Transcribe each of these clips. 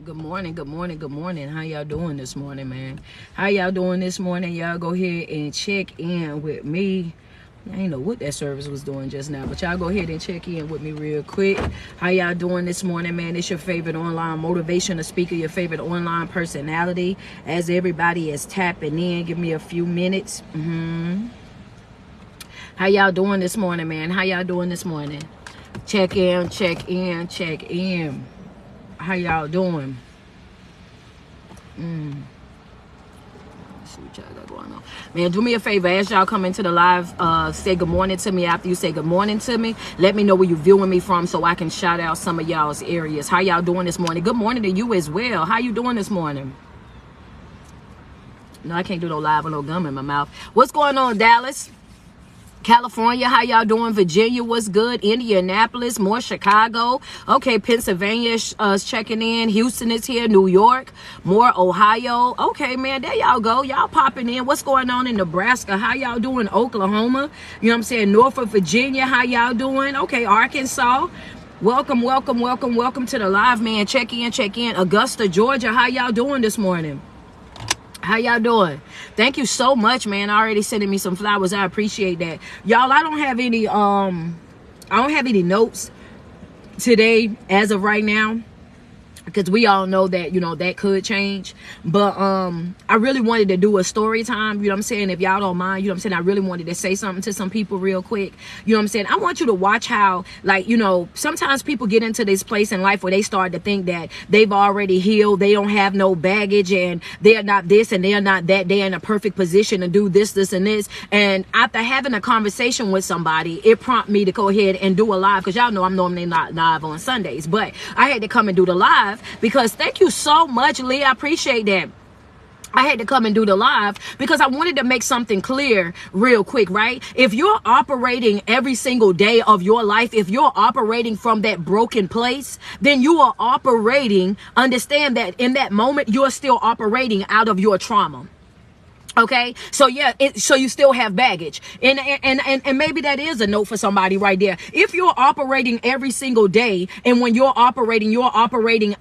Good morning, good morning, good morning. How y'all doing this morning, man? How y'all doing this morning? Y'all go ahead and check in with me. I ain't know what that service was doing just now, but y'all go ahead and check in with me real quick. How y'all doing this morning, man? It's your favorite online motivational speaker, your favorite online personality. As everybody is tapping in, give me a few minutes. How y'all doing this morning, man? How y'all doing this morning? Check in, check in, check in. How y'all doing? Let's see what y'all got going on. Man, do me a favor. As y'all come into the live, say good morning to me. After you say good morning to me, let me know where you're viewing me from so I can shout out some of y'all's areas. How y'all doing this morning? Good morning to you as well. How you doing this morning? No, I can't do no live with no gum in my mouth. What's going on, Dallas? California, how y'all doing? Virginia, what's good? Indianapolis, more Chicago. Okay, Pennsylvania is checking in. Houston is here. New York, more Ohio. Okay, man, there y'all go. Y'all popping in. What's going on in Nebraska? How y'all doing? Oklahoma, you know what I'm saying? Norfolk, Virginia, how y'all doing? Okay, Arkansas. Welcome, welcome, welcome, welcome to the live, man. Check in, check in. Augusta, Georgia, how y'all doing this morning? How y'all doing? Thank you so much, man. Already sending me some flowers. I appreciate that. Y'all, I don't have any notes today as of right now, because we all know that, you know, that could change. But I really wanted to do a story time, you know what I'm saying? If y'all don't mind, you know what I'm saying? I really wanted to say something to some people real quick. You know what I'm saying? I want you to watch how, like, you know, sometimes people get into this place in life where they start to think that they've already healed, they don't have no baggage, and they're not this and they're not that. They're in a perfect position to do this, this, and this. And after having a conversation with somebody, it prompted me to go ahead and do a live, because y'all know I'm normally not live on Sundays, but I had to come and do the live. Because thank you so much, Lee. I appreciate that. I had to come and do the live because I wanted to make something clear real quick, right? If you're operating every single day of your life, if you're operating from that broken place, then you are operating, understand that in that moment, you're still operating out of your trauma. Okay, so yeah, so you still have baggage, and maybe that is a note for somebody right there. If you're operating every single day, and when you're operating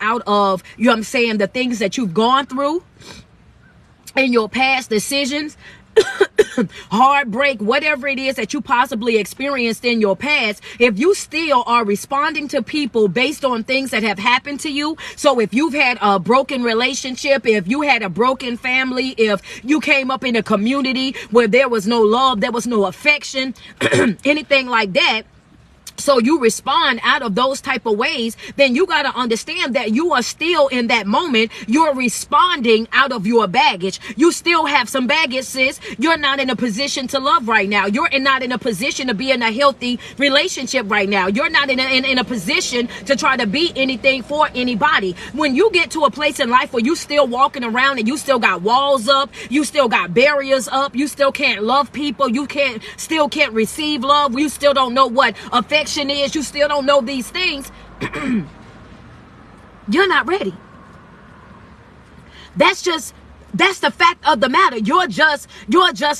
out of, you know what I'm saying, the things that you've gone through and your past decisions, heartbreak, whatever it is that you possibly experienced in your past, if you still are responding to people based on things that have happened to you, so if you've had a broken relationship, if you had a broken family, if you came up in a community where there was no love, there was no affection, anything like that, so you respond out of those type of ways, then you got to understand that you are still in that moment. You're responding out of your baggage. You still have some baggage, sis. You're not in a position to love right now. You're not in a position to be in a healthy relationship right now. You're not in a position to try to be anything for anybody. When you get to a place in life where you still walking around and you still got walls up, you still got barriers up, you still can't love people, you still can't receive love, you still don't know what affection is, you still don't know these things, you're not ready. That's the fact of the matter. You're just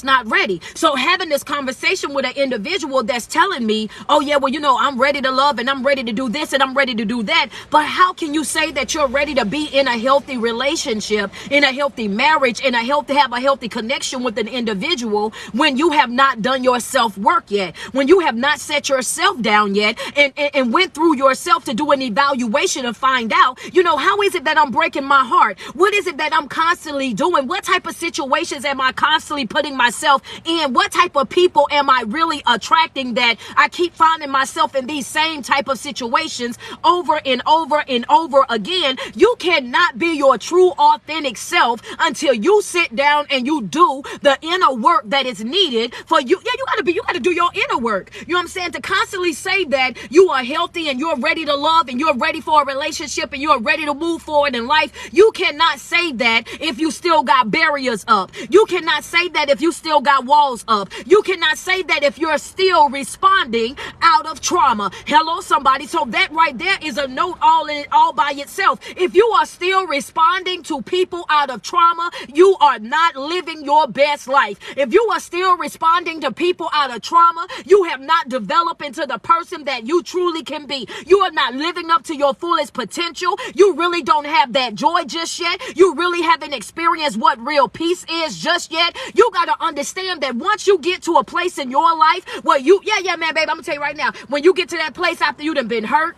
not ready. So having this conversation with an individual that's telling me, oh yeah, well, you know, I'm ready to love and I'm ready to do this and I'm ready to do that. But how can you say that you're ready to be in a healthy relationship, in a healthy marriage, have a healthy connection with an individual when you have not done your self-work yet, when you have not set yourself down yet and went through yourself to do an evaluation and find out, you know, how is it that I'm breaking my heart? What is it that I'm constantly doing? What type of situations am I constantly putting myself in? What type of people am I really attracting that I keep finding myself in these same type of situations over and over and over again? You cannot be your true authentic self until you sit down and you do the inner work that is needed for you. Yeah, you gotta do your inner work. You know what I'm saying? To constantly say that you are healthy and you're ready to love and you're ready for a relationship and you're ready to move forward in life, you cannot say that if you still still got barriers up. You cannot say that if you still got walls up. You cannot say that if you're still responding out of trauma. Hello, somebody. So that right there is a note all by itself. If you are still responding to people out of trauma, you are not living your best life. If you are still responding to people out of trauma, you have not developed into the person that you truly can be. You are not living up to your fullest potential. You really don't have that joy just yet. You really haven't experienced what real peace is just yet. You got to understand that once you get to a place in your life where man, babe, I'm gonna tell you right now, when you get to that place after you done been hurt,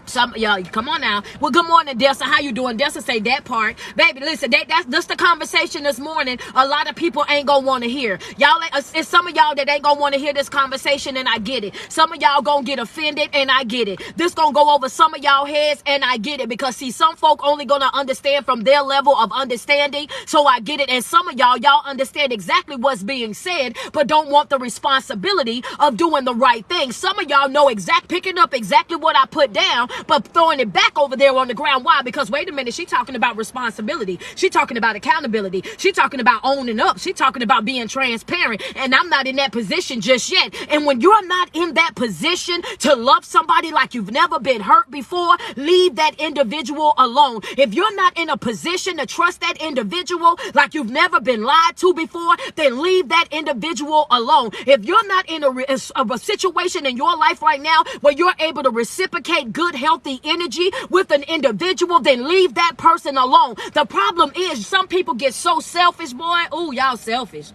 some y'all, come on now. Well, good morning, Dessa. How you doing? Dessa say that part. Baby, listen, that's the conversation this morning a lot of people ain't gonna want to hear. Y'all, it's some of y'all that ain't gonna want to hear this conversation, and I get it. Some of y'all gonna get offended, and I get it. This gonna go over some of y'all heads, and I get it. Because, see, some folk only gonna understand from their level of understanding, so I get it. And some of y'all understand exactly what's being said, but don't want the responsibility of doing the right thing. Some of y'all know picking up exactly what I put down, but throwing it back over there on the ground. Why? Because wait a minute, she talking about responsibility. She talking about accountability. She talking about owning up. She talking about being transparent. And I'm not in that position just yet. And when you're not in that position to love somebody like you've never been hurt before, leave that individual alone. If you're not in a position to trust that individual like you've never been lied to before, then leave that individual alone. If you're not in a situation in your life right now where you're able to reciprocate good, healthy energy with an individual, then leave that person alone. The problem is some people get so selfish, boy. Oh, y'all selfish.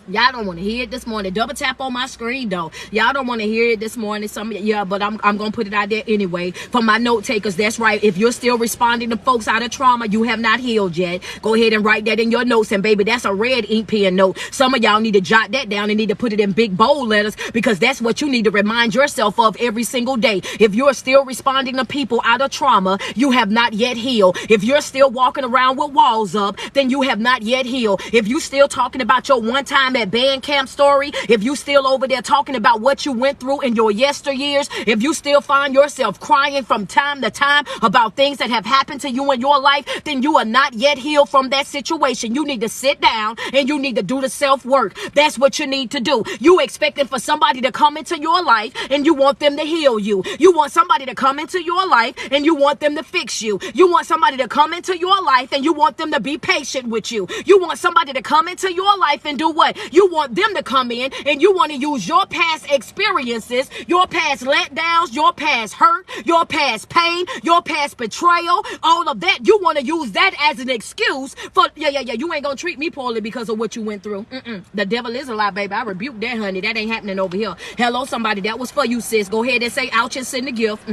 Y'all don't want to hear it this morning. Double tap on my screen, though. Y'all don't want to hear it this morning. But I'm going to put it out there anyway. For my note takers, that's right. If you're still responding to folks out of trauma, you have not healed yet. Go ahead and write that in your notes. And baby, that's a red ink pen note. Some of y'all need to jot that down and need to put it in big bold letters, because that's what you need to remind yourself of every single day. If you're still responding to people out of trauma, you have not yet healed. If you're still walking around with walls up, then you have not yet healed. If you still talking about your one time at band camp story, if you still over there talking about what you went through in your yesteryears, if you still find yourself crying from time to time about things that have happened to you in your life, then you are not yet healed from that situation. You need to sit down and you need to do the self-work. That's what you need to do. You expecting for somebody to come into your life and you want them to heal you. You want somebody to come into your life and you want them to fix you. You want somebody to come into your life and you want them to be patient with you. You want somebody to come into your life and do what? You want them to come in and you want to use your past experiences, your past letdowns, your past hurt, your past pain, your past betrayal, all of that. You want to use that as an excuse for, you ain't going to treat me poorly because of what you went through. The devil is a lie, baby. I rebuke that, honey. That ain't happening over here. Hello, somebody. That was for you, sis. Go ahead and say ouch and send the gift.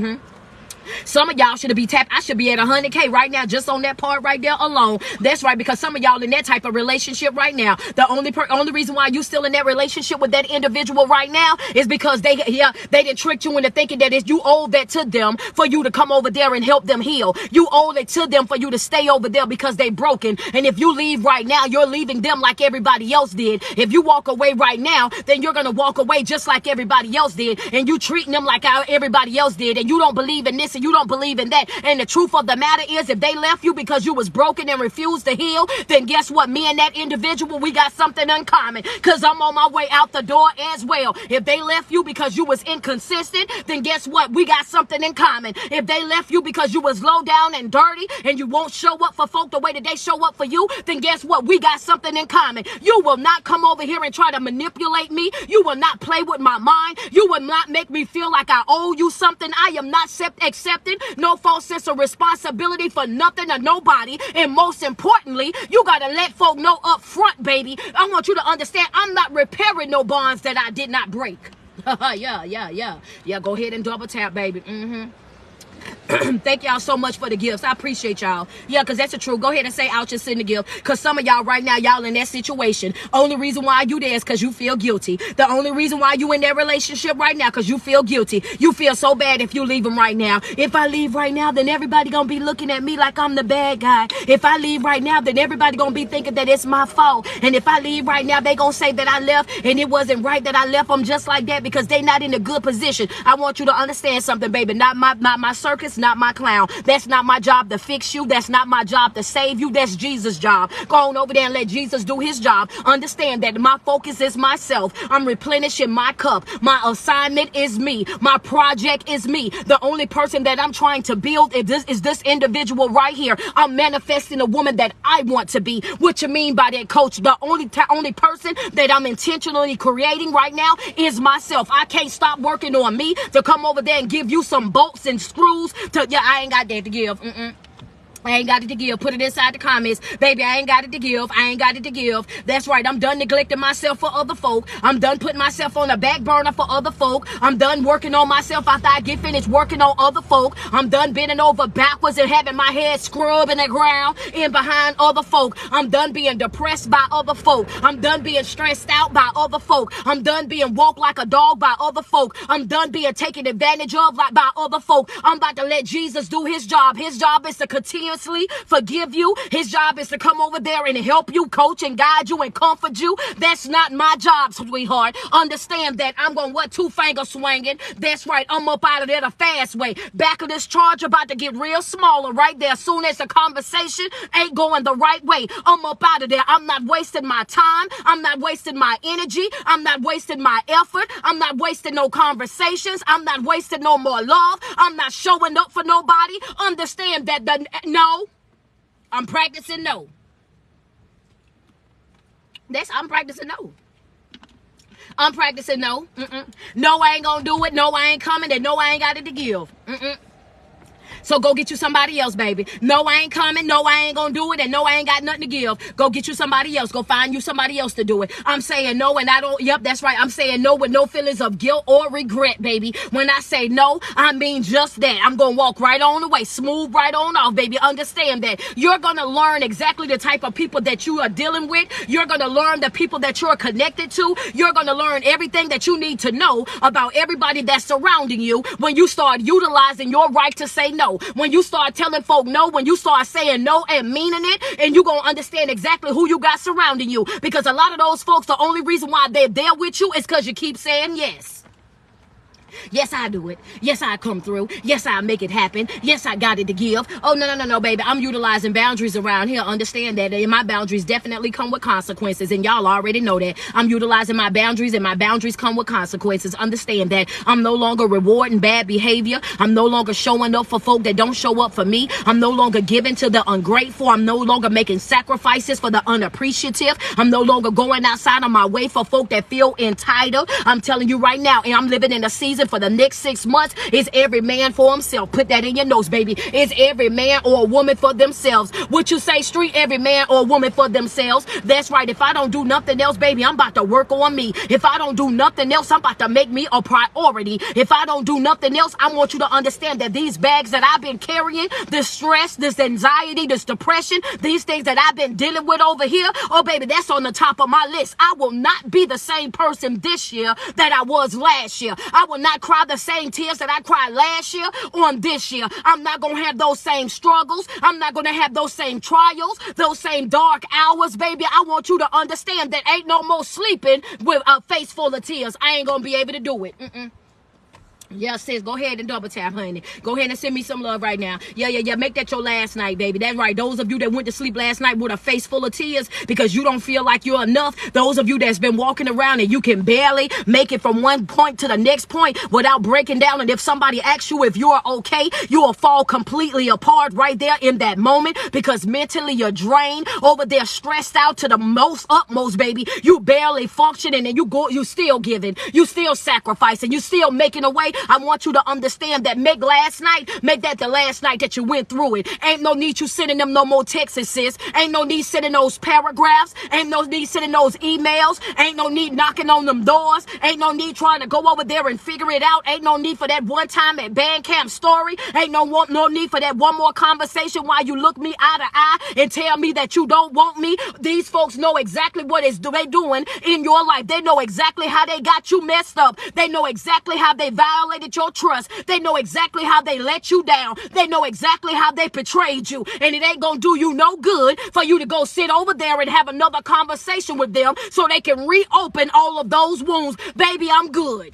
Some of y'all should be tapped. I should be at 100K right now just on that part right there alone. That's right, because some of y'all in that type of relationship right now. The only reason why you still in that relationship with that individual right now is because they done tricked you into thinking that you owe that to them for you to come over there and help them heal. You owe it to them for you to stay over there because they broken. And if you leave right now, you're leaving them like everybody else did. If you walk away right now, then you're gonna walk away just like everybody else did. And you treating them like how everybody else did. And you don't believe in this and you don't believe in that. And the truth of the matter is, if they left you because you was broken and refused to heal, then guess what? Me and that individual, we got something in common, because I'm on my way out the door as well. If they left you because you was inconsistent, then guess what? We got something in common. If they left you because you was low down and dirty and you won't show up for folk the way that they show up for you, then guess what? We got something in common. You will not come over here and try to manipulate me. You will not play with my mind. You will not make me feel like I owe you something. I am not accepting no false sense of responsibility for nothing or nobody. And most importantly, you got to let folk know up front, baby. I want you to understand, I'm not repairing no bonds that I did not break. Yeah, go ahead and double tap, baby. Thank y'all so much for the gifts. I appreciate y'all. Yeah, because that's the truth. Go ahead and say ouch and send the gift. Because some of y'all right now, y'all in that situation. Only reason why you there is because you feel guilty. The only reason why you in that relationship right now because you feel guilty. You feel so bad if you leave them right now. If I leave right now, then everybody gonna be looking at me like I'm the bad guy. If I leave right now, then everybody gonna be thinking that it's my fault. And if I leave right now, they gonna say that I left and it wasn't right that I left them just like that because they not in a good position. I want you to understand something, baby. Not my circus That's not my clown. That's not my job to fix you. That's not my job to save you. That's Jesus' job. Go on over there and let Jesus do his job. Understand that my focus is myself. I'm replenishing my cup. My assignment is me. My project is me. The only person that I'm trying to build is this individual right here. I'm manifesting a woman that I want to be. What you mean by that, coach? The only person that I'm intentionally creating right now is myself. I can't stop working on me to come over there and give you some bolts and screws yeah, I ain't got that to give. I ain't got it to give. Put it inside the comments. Baby, I ain't got it to give. I ain't got it to give. That's right. I'm done neglecting myself for other folk. I'm done putting myself on the back burner for other folk. I'm done working on myself after I get finished working on other folk. I'm done bending over backwards and having my head scrubbing the ground in behind other folk. I'm done being depressed by other folk. I'm done being stressed out by other folk. I'm done being woke like a dog by other folk. I'm done being taken advantage of by other folk. I'm about to let Jesus do his job. His job is to continuously forgive you. His job is to come over there and help you, coach and guide you and comfort you. That's not my job, sweetheart. Understand that I'm going two finger swinging. That's right. I'm up out of there the fast way. Back of this charge about to get real smaller right there. As soon as the conversation ain't going the right way, I'm up out of there. I'm not wasting my time. I'm not wasting my energy. I'm not wasting my effort. I'm not wasting no conversations. I'm not wasting no more love. I'm not showing up for nobody. Understand that no. I'm practicing no. I'm practicing no. I'm practicing no. No, I ain't gonna do it. No, I ain't coming. And no, I ain't got it to give. So go get you somebody else, baby. No, I ain't coming. No, I ain't gonna do it. And no, I ain't got nothing to give. Go get you somebody else. Go find you somebody else to do it. I'm saying no, and I don't. Yep, that's right. I'm saying no with no feelings of guilt or regret, baby. When I say no, I mean just that. I'm gonna walk right on away, smooth right on off, baby. Understand that you're gonna learn exactly the type of people that you are dealing with. You're gonna learn the people that you're connected to. You're gonna learn everything that you need to know about everybody that's surrounding you when you start utilizing your right to say no. When you start telling folk no, when you start saying no and meaning it, and you're going to understand exactly who you got surrounding you. Because a lot of those folks, the only reason why they're there with you is because you keep saying yes. Yes, I do it. Yes, I come through. Yes, I make it happen. Yes, I got it to give. Oh, no, baby. I'm utilizing boundaries around here. Understand that. And my boundaries definitely come with consequences. And y'all already know that. I'm utilizing my boundaries, and my boundaries come with consequences. Understand that. I'm no longer rewarding bad behavior. I'm no longer showing up for folk that don't show up for me. I'm no longer giving to the ungrateful. I'm no longer making sacrifices for the unappreciative. I'm no longer going outside of my way for folk that feel entitled. I'm telling you right now, and I'm living in a season for the next 6 months. Is every man for himself. Put that in your notes, baby. Is every man or a woman for themselves. What you say, street? Every man or woman for themselves. That's right. If I don't do nothing else, baby, I'm about to work on me. If I don't do nothing else, I'm about to make me a priority. If I don't do nothing else, I want you to understand that these bags that I've been carrying, this stress, this anxiety, this depression, these things that I've been dealing with over here, oh, baby, that's on the top of my list. I will not be the same person this year that I was last year. I will not cry the same tears that I cried last year on this year. I'm not going to have those same struggles. I'm not going to have those same trials, those same dark hours, baby. I want you to understand that ain't no more sleeping with a face full of tears. I ain't going to be able to do it. Yeah, sis, go ahead and double tap, honey. Go ahead and send me some love right now. Yeah. Make that your last night, baby. That's right. Those of you that went to sleep last night with a face full of tears because you don't feel like you're enough. Those of you that's been walking around and you can barely make it from one point to the next point without breaking down. And if somebody asks you if you're okay, you will fall completely apart right there in that moment because mentally you're drained, over there stressed out to the utmost, baby. You barely functioning and you still giving. You still sacrificing. You still making a way. I want you to understand that make that the last night that you went through it. Ain't no need you sending them no more texts, sis. Ain't no need sending those paragraphs. Ain't no need sending those emails. Ain't no need knocking on them doors. Ain't no need trying to go over there and figure it out. Ain't no need for that one time at band camp story. Ain't no need for that one more conversation while you look me eye to eye and tell me that you don't want me. These folks know exactly what they doing in your life. They know exactly how they got you messed up. They know exactly how they violated your trust. They know exactly how they let you down. They know exactly how they betrayed you. And it ain't gonna do you no good for you to go sit over there and have another conversation with them so they can reopen all of those wounds. Baby, I'm good.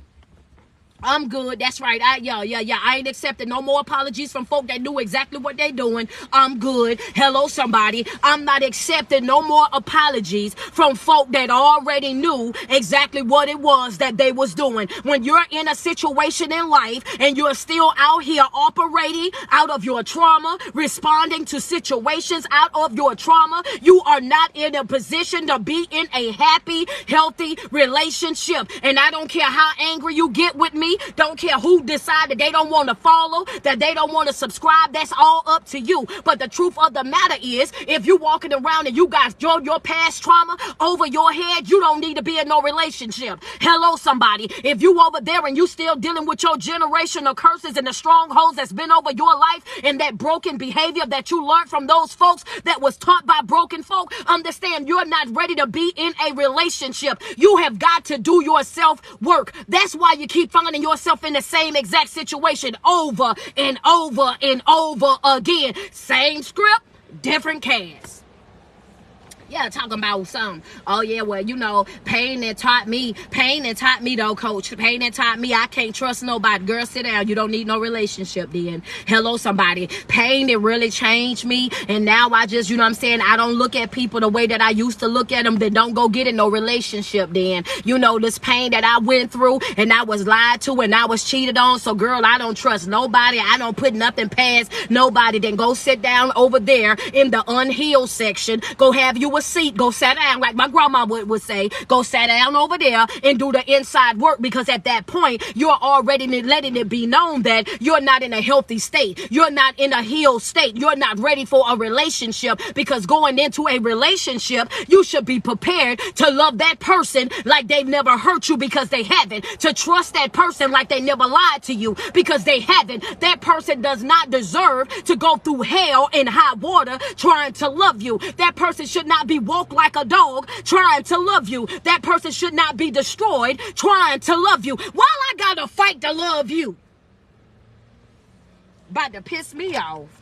I'm good. That's right. Yeah. I ain't accepting no more apologies from folk that knew exactly what they doing. I'm good. Hello, somebody. I'm not accepting no more apologies from folk that already knew exactly what it was that they was doing. When you're in a situation in life and you're still out here operating out of your trauma, responding to situations out of your trauma, you are not in a position to be in a happy, healthy relationship. And I don't care how angry you get with me. Don't care who decided they don't want to follow, that they don't want to subscribe. That's all up to you. But the truth of the matter is, if you walking around and you got your past trauma over your head, you don't need to be in no relationship. Hello, somebody. If you over there and you still dealing with your generational curses and the strongholds that's been over your life and that broken behavior that you learned from those folks that was taught by broken folk, understand you're not ready to be in a relationship. You have got to do your self work. That's why you keep finding yourself in the same exact situation over and over and over again. Same script, different cast. Yeah, talking about something. Oh, yeah, well, you know, pain that taught me though, coach. Pain that taught me I can't trust nobody. Girl, sit down. You don't need no relationship then. Hello, somebody. Pain that really changed me. And now I just, you know what I'm saying, I don't look at people the way that I used to look at them. Then don't go get in no relationship then. You know, this pain that I went through and I was lied to and I was cheated on. So, girl, I don't trust nobody. I don't put nothing past nobody. Then go sit down over there in the unhealed section. Go have you a seat, go sit down, like my grandma would say, go sit down over there and do the inside work, because at that point you're already letting it be known that you're not in a healthy state, you're not in a healed state, you're not ready for a relationship. Because going into a relationship, you should be prepared to love that person like they've never hurt you, because they haven't, to trust that person like they never lied to you, because they haven't. That person does not deserve to go through hell and high water trying to love you. That person should not be walk like a dog trying to love you. That person should not be destroyed trying to love you. Why I gotta fight to love you? About to piss me off.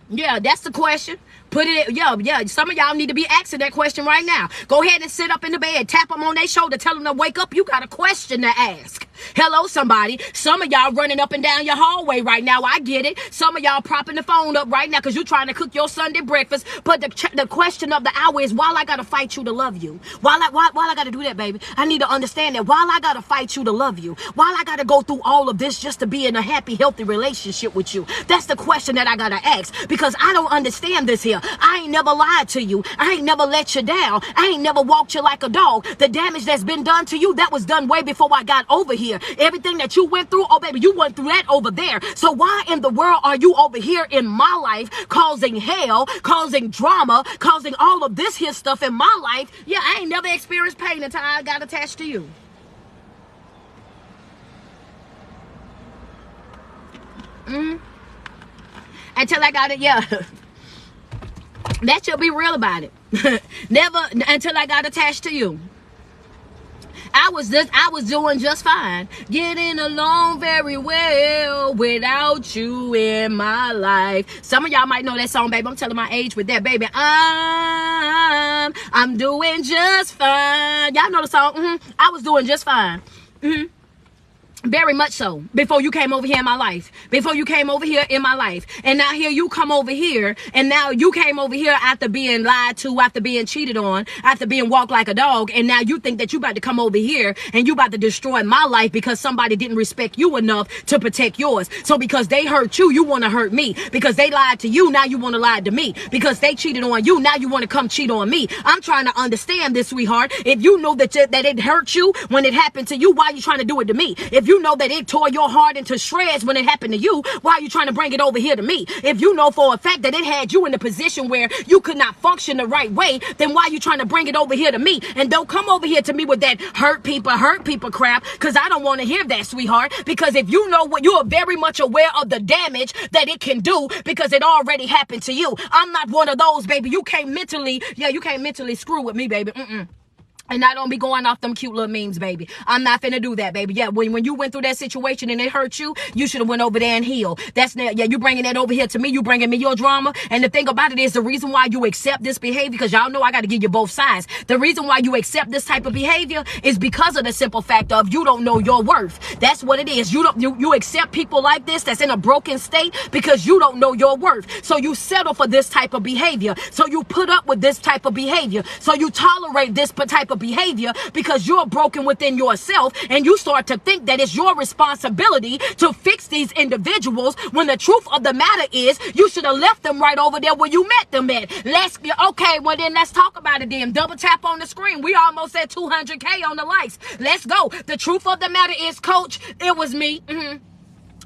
Yeah, that's the question. Put it, yeah. Some of y'all need to be asking that question right now. Go ahead and sit up in the bed, tap them on their shoulder, tell them to wake up. You got a question to ask. Hello, somebody. Some of y'all running up and down your hallway right now. I get it. Some of y'all propping the phone up right now because you're trying to cook your Sunday breakfast. But the question of the hour is, why I gotta fight you to love you? Why I gotta do that, baby? I need to understand that. Why I gotta fight you to love you? Why I gotta go through all of this just to be in a happy, healthy relationship with you? That's the question that I gotta ask, because I don't understand this here. I ain't never lied to you. I ain't never let you down. I ain't never walked you like a dog. The damage that's been done to you, that was done way before I got over here. Everything that you went through, oh baby, you went through that over there. So why in the world are you over here in my life causing hell, causing drama, causing all of this here stuff in my life? Yeah, I ain't never experienced pain until I got attached to you. Until I got it, yeah. That should be real about it. Never until I got attached to you. I was doing just fine, getting along very well without you in my life. Some of y'all might know that song, baby. I'm telling my age with that, baby. I'm doing just fine. Y'all know the song. I was doing just fine. Very much so. Before you came over here in my life. And now here you come over here. And now you came over here after being lied to, after being cheated on, after being walked like a dog. And now you think that you about to come over here and you about to destroy my life because somebody didn't respect you enough to protect yours. So because they hurt you, you want to hurt me. Because they lied to you, now you want to lie to me. Because they cheated on you, now you want to come cheat on me. I'm trying to understand this, sweetheart. If you know that it hurt you when it happened to you, why are you trying to do it to me? If you know that it tore your heart into shreds when it happened to you, why are you trying to bring it over here to me? If you know for a fact that it had you in a position where you could not function the right way, then why are you trying to bring it over here to me? And don't come over here to me with that hurt people crap, because I don't want to hear that, sweetheart. Because if you know what, you are very much aware of the damage that it can do, because it already happened to you. I'm not one of those, baby. You can't mentally screw with me, baby. And I don't be going off them cute little memes, baby. I'm not finna do that, baby. Yeah, when you went through that situation and it hurt you, you should have went over there and healed. Yeah, you bringing that over here to me. You bringing me your drama. And the thing about it is the reason why you accept this behavior, because y'all know I got to give you both sides. The reason why you accept this type of behavior is because of the simple fact of you don't know your worth. That's what it is. You accept people like this that's in a broken state because you don't know your worth. So you settle for this type of behavior. So you put up with this type of behavior. So you tolerate this type of behavior because you're broken within yourself, and you start to think that it's your responsibility to fix these individuals, when the truth of the matter is you should have left them right over there where you met them at. Okay, well then let's talk about it then. Double tap on the screen. We almost at 200K on the likes. Let's go. The truth of the matter is, coach, it was me.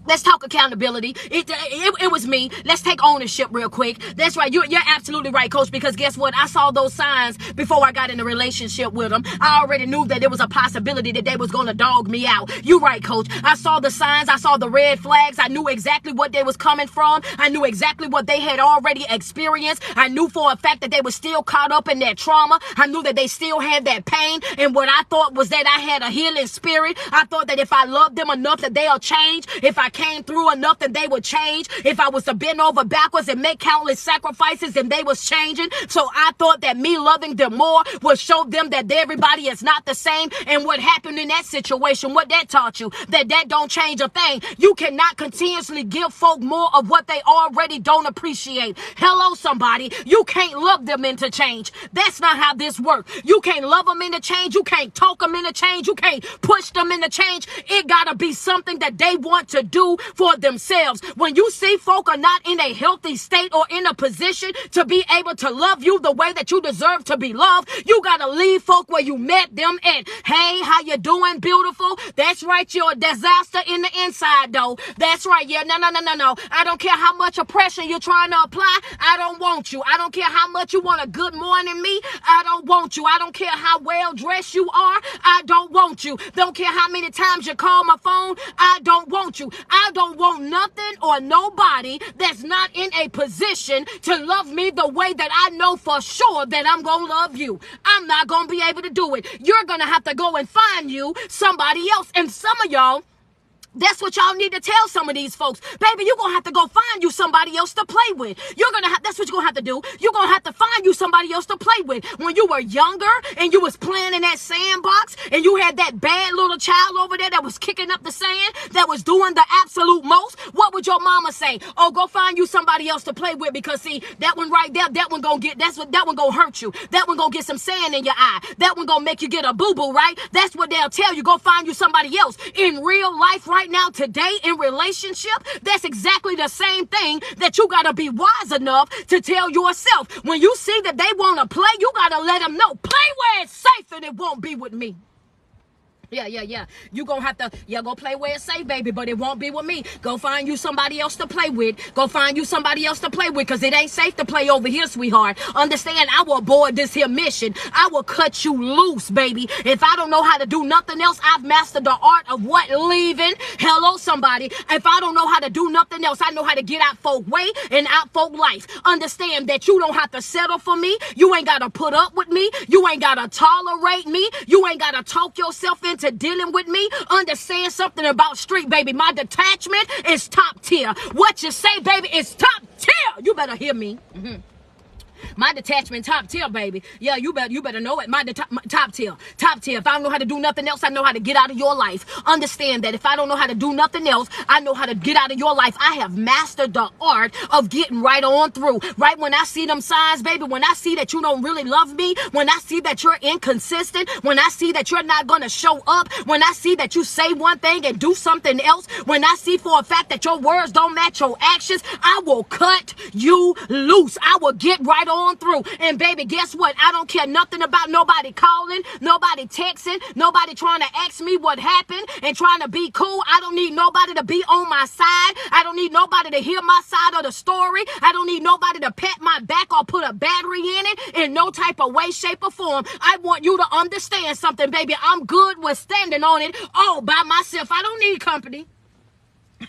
Let's talk accountability. It was me. Let's take ownership real quick. That's right. You're absolutely right, coach, because guess what? I saw those signs before I got in a relationship with them. I already knew that there was a possibility that they was going to dog me out. You right, coach. I saw the signs. I saw the red flags. I knew exactly what they was coming from. I knew exactly what they had already experienced. I knew for a fact that they were still caught up in that trauma. I knew that they still had that pain. And what I thought was that I had a healing spirit. I thought that if I loved them enough that they'll change. If I came through enough that they would change. If I was to bend over backwards and make countless sacrifices, and they was changing. So I thought that me loving them more would show them that everybody is not the same. And what happened in that situation, what that taught you, that don't change a thing. You cannot continuously give folk more of what they already don't appreciate. Hello, somebody. You can't love them into change. That's not how this works. You can't love them into change. You can't talk them into change. You can't push them into change. It gotta be something that they want to do for themselves. When you see folk are not in a healthy state or in a position to be able to love you the way that you deserve to be loved, you gotta leave folk where you met them at. Hey, how you doing, beautiful? That's right, you're a disaster in the inside, though. That's right. Yeah, no. I don't care how much oppression you're trying to apply. I don't want you. I don't care how much you want a good morning me. I don't want you. I don't care how well dressed you are. I don't want you. Don't care how many times you call my phone. I don't want you. I don't want nothing or nobody that's not in a position to love me the way that I know for sure that I'm going to love you. I'm not going to be able to do it. You're going to have to go and find you somebody else. And some of y'all, that's what y'all need to tell some of these folks. Baby, you're going to have to go find you somebody else to play with. That's what you're going to have to do. You're going to have to find you somebody else to play with. When you were younger and you was playing in that sandbox and you had that bad little child over there that was kicking up the sand, that was doing the absolute most, what would your mama say? Oh, go find you somebody else to play with, because see, that one right there, that one going to hurt you. That one going to get some sand in your eye. That one going to make you get a boo-boo, right? That's what they'll tell you. Go find you somebody else. In real life right now, today, in relationship, that's exactly the same thing that you got to be wise enough to tell yourself. When you see that they want to play, you got to let them know, play where it's safe and it won't be with me. Yeah. You gonna have to, go play where it's safe, baby, but it won't be with me. Go find you somebody else to play with. Go find you somebody else to play with, because it ain't safe to play over here, sweetheart. Understand, I will abort this here mission. I will cut you loose, baby. If I don't know how to do nothing else, I've mastered the art of what? Leaving. Hello, somebody. If I don't know how to do nothing else, I know how to get out folk way and out folk life. Understand that you don't have to settle for me. You ain't got to put up with me. You ain't got to tolerate me. You ain't got to talk yourself into dealing with me. Understand something about street, baby. My detachment is top tier. What you say, baby, is top tier. You better hear me. My detachment top tier, baby. Yeah, you better know it. My top tier. If I don't know how to do nothing else, I know how to get out of your life. Understand that if I don't know how to do nothing else, I know how to get out of your life. I have mastered the art of getting right on through. Right when I see them signs, baby, when I see that you don't really love me, when I see that you're inconsistent, when I see that you're not going to show up, when I see that you say one thing and do something else, when I see for a fact that your words don't match your actions, I will cut you loose. I will get right on through. And baby, guess what? I don't care nothing about nobody calling, nobody texting, nobody trying to ask me what happened and trying to be cool. I don't need nobody to be on my side. I don't need nobody to hear my side of the story. I don't need nobody to pat my back or put a battery in it in no type of way, shape, or form. I want you to understand something, baby. I'm good with standing on it all by myself. I don't need company.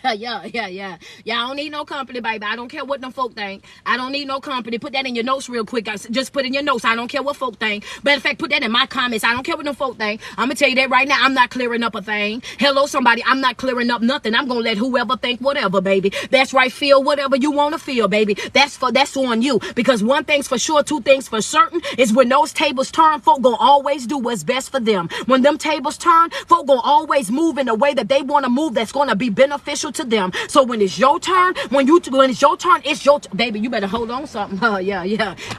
Yeah. Yeah, I don't need no company, baby. I don't care what them folk think. I don't need no company. Put that in your notes real quick. Just put in your notes. I don't care what folk think. Matter of fact, put that in my comments. I don't care what them folk think. I'm going to tell you that right now. I'm not clearing up a thing. Hello, somebody. I'm not clearing up nothing. I'm going to let whoever think whatever, baby. That's right. Feel whatever you want to feel, baby. That's on you. Because one thing's for sure, two things for certain is when those tables turn, folk going to always do what's best for them. When them tables turn, folk going to always move in the way that they want to move that's going to be beneficial to them. So when it's your turn, when it's your turn, baby, you better hold on something. Yeah.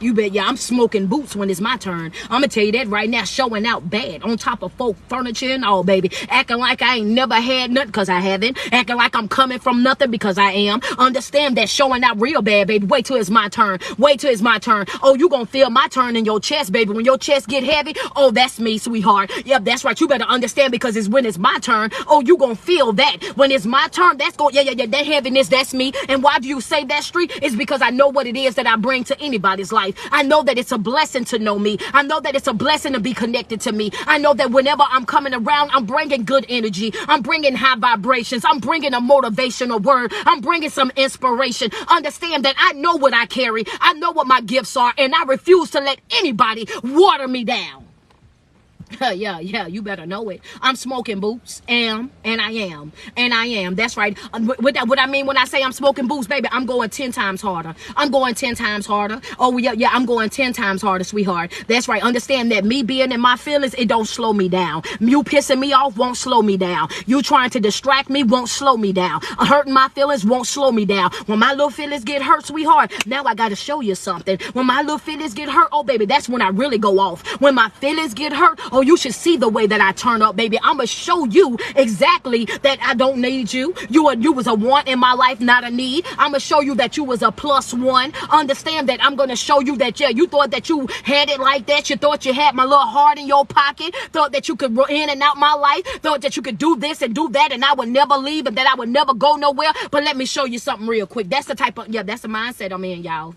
You bet. Yeah, I'm smoking boots when it's my turn. I'm gonna tell you that right now, showing out bad on top of folk furniture and all, baby. Acting like I ain't never had nothing because I haven't. Acting like I'm coming from nothing because I am. Understand that showing out real bad, baby. Wait till it's my turn. Wait till it's my turn. Oh, you gonna feel my turn in your chest, baby. When your chest get heavy, oh, that's me, sweetheart. Yep, that's right. You better understand because it's when it's my turn. Oh, you gonna feel that. When it's my turn, that's going, yeah, that heaviness, that's me. And why do you say that, Street? It's because I know what it is that I bring to anybody's life. I know that it's a blessing to know me. I know that it's a blessing to be connected to me. I know that whenever I'm coming around, I'm bringing good energy. I'm bringing high vibrations. I'm bringing a motivational word. I'm bringing some inspiration. Understand that I know what I carry. I know what my gifts are, and I refuse to let anybody water me down. Yeah, you better know it. I'm smoking boots, and I am. That's right. What I mean when I say I'm smoking boots, baby, I'm going 10 times harder. I'm going 10 times harder. Oh, yeah, I'm going 10 times harder, sweetheart. That's right. Understand that me being in my feelings, it don't slow me down. You pissing me off won't slow me down. You trying to distract me won't slow me down. Hurting my feelings won't slow me down. When my little feelings get hurt, sweetheart, now I got to show you something. When my little feelings get hurt, oh, baby, that's when I really go off. When my feelings get hurt, oh, you should see the way that I turn up, baby. I'm going to show you exactly that I don't need you. You was a want in my life, not a need. I'm going to show you that you was a +1. Understand that I'm going to show you that, yeah, you thought that you had it like that. You thought you had my little heart in your pocket. Thought that you could run in and out my life. Thought that you could do this and do that and I would never leave and that I would never go nowhere. But let me show you something real quick. That's the type of, that's the mindset I'm in, y'all.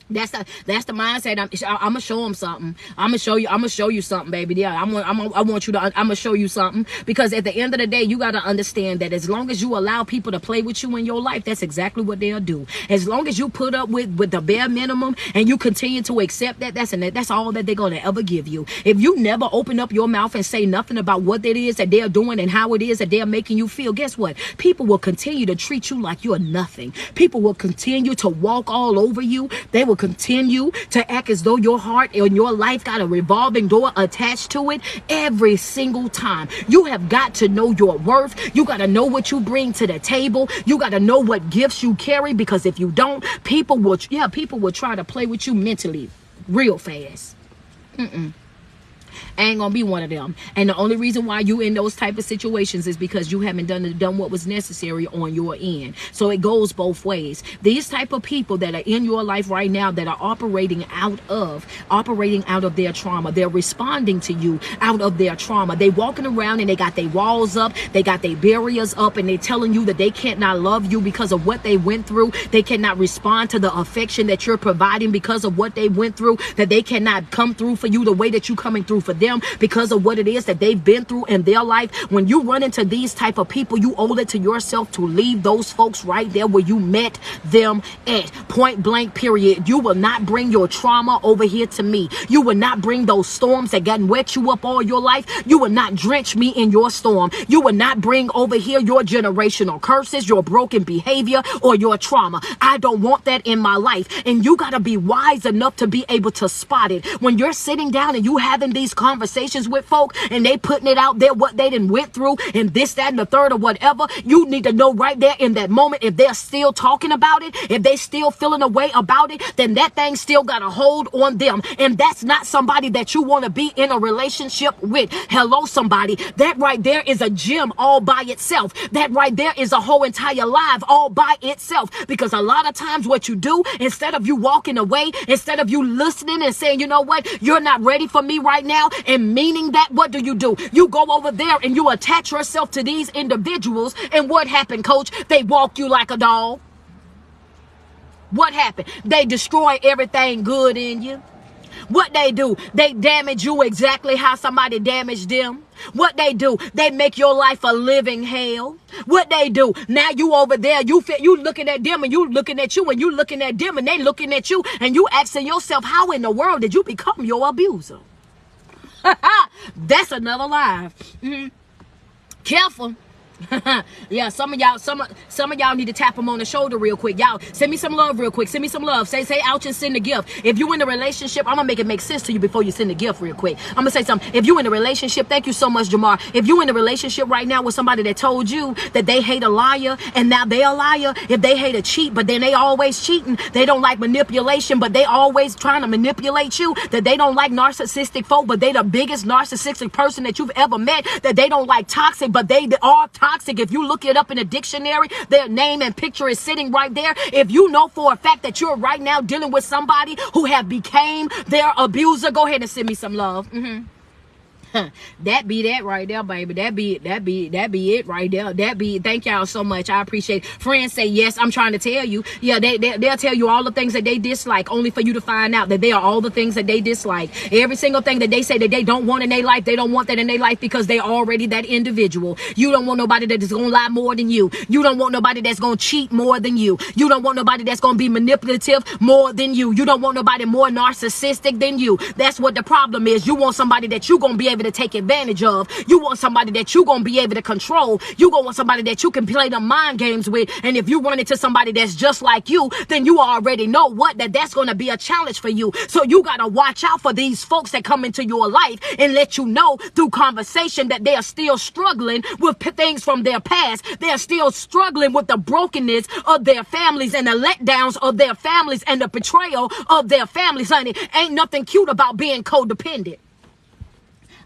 That's the mindset. I'm gonna show them something. I'm gonna show you something, baby. Yeah, I'm gonna show you something because at the end of the day, you gotta understand that as long as you allow people to play with you in your life, that's exactly what they'll do. As long as you put up with the bare minimum and you continue to accept that, that's all that they're gonna ever give you. If you never open up your mouth and say nothing about what it is that they're doing and how it is that they're making you feel, guess what? People will continue to treat you like you're nothing. People will continue to walk all over you. They will continue to act as though your heart and your life got a revolving door attached to it every single time. You have got to know your worth. You got to know what you bring to the table. You got to know what gifts you carry, because if you don't, people will try to play with you mentally real fast. I ain't gonna be one of them. And the only reason why you in those type of situations is because you haven't done what was necessary on your end. So it goes both ways. These type of people that are in your life right now that are operating out of their trauma, they're responding to you out of their trauma. They walking around and they got their walls up, they got their barriers up, and they telling you that they cannot love you because of what they went through. They cannot respond to the affection that you're providing because of what they went through, that they cannot come through for you the way that you coming through for them because of what it is that they've been through in their life. When you run into these type of people, you owe it to yourself to leave those folks right there where you met them at. Point blank, period. You will not bring your trauma over here to me. You will not bring those storms that got wet you up all your life. You will not drench me in your storm. You will not bring over here your generational curses, your broken behavior, or your trauma. I don't want that in my life. And you got to be wise enough to be able to spot it. When you're sitting down and you having these conversations with folk and they putting it out there what they done went through and this, that, and the third or whatever, you need to know right there in that moment, if they're still talking about it, if they still feeling a way about it, then that thing still got a hold on them. And that's not somebody that you want to be in a relationship with. Hello, somebody. That right there is a gym all by itself. That right there is a whole entire life all by itself. Because a lot of times what you do, instead of you walking away, instead of you listening and saying, you know what, you're not ready for me right now, and meaning that, what do? You go over there and you attach yourself to these individuals, and what happened, coach? They walk you like a dog. What happened? They destroy everything good in you. What they do, they damage you exactly how somebody damaged them. What they do, they make your life a living hell. What they do, now you over there, you looking at them and you looking at you and you looking at them and they looking at you and you asking yourself, how in the world did you become your abuser? That's another lie. Careful. Yeah, some of y'all need to tap them on the shoulder real quick. Y'all send me some love real quick. Send me some love. Say ouch and send a gift. If you in a relationship, I'm gonna make it make sense to you before you send a gift real quick. I'm gonna say something. If you in a relationship, thank you so much, Jamar. If you in a relationship right now with somebody that told you that they hate a liar and now they a liar, if they hate a cheat, but then they always cheating, they don't like manipulation, but they always trying to manipulate you, that they don't like narcissistic folk, but they the biggest narcissistic person that you've ever met, that they don't like toxic, but they are toxic. If you look it up in a dictionary, their name and picture is sitting right there. If you know for a fact that you're right now dealing with somebody who have became their abuser, go ahead and send me some love. That be that right there, baby. That be it right there. Thank y'all so much. I appreciate it. Friends say yes. I'm trying to tell you. Yeah, they'll tell you all the things that they dislike, only for you to find out that they are all the things that they dislike. Every single thing that they say that they don't want in their life, they don't want that in their life because they already that individual. You don't want nobody that is gonna lie more than you. You don't want nobody that's gonna cheat more than you. You don't want nobody that's gonna be manipulative more than you. You don't want nobody more narcissistic than you. That's what the problem is. You want somebody that you gonna be able to take advantage of. You want somebody that you gonna be able to control. You gonna want somebody that you can play the mind games with. And if you run into somebody that's just like you, then you already know that's gonna be a challenge for you. So you gotta watch out for these folks that come into your life and let you know through conversation that they are still struggling with things from their past. They're still struggling with the brokenness of their families and the letdowns of their families and the betrayal of their families. Honey, ain't nothing cute about being codependent.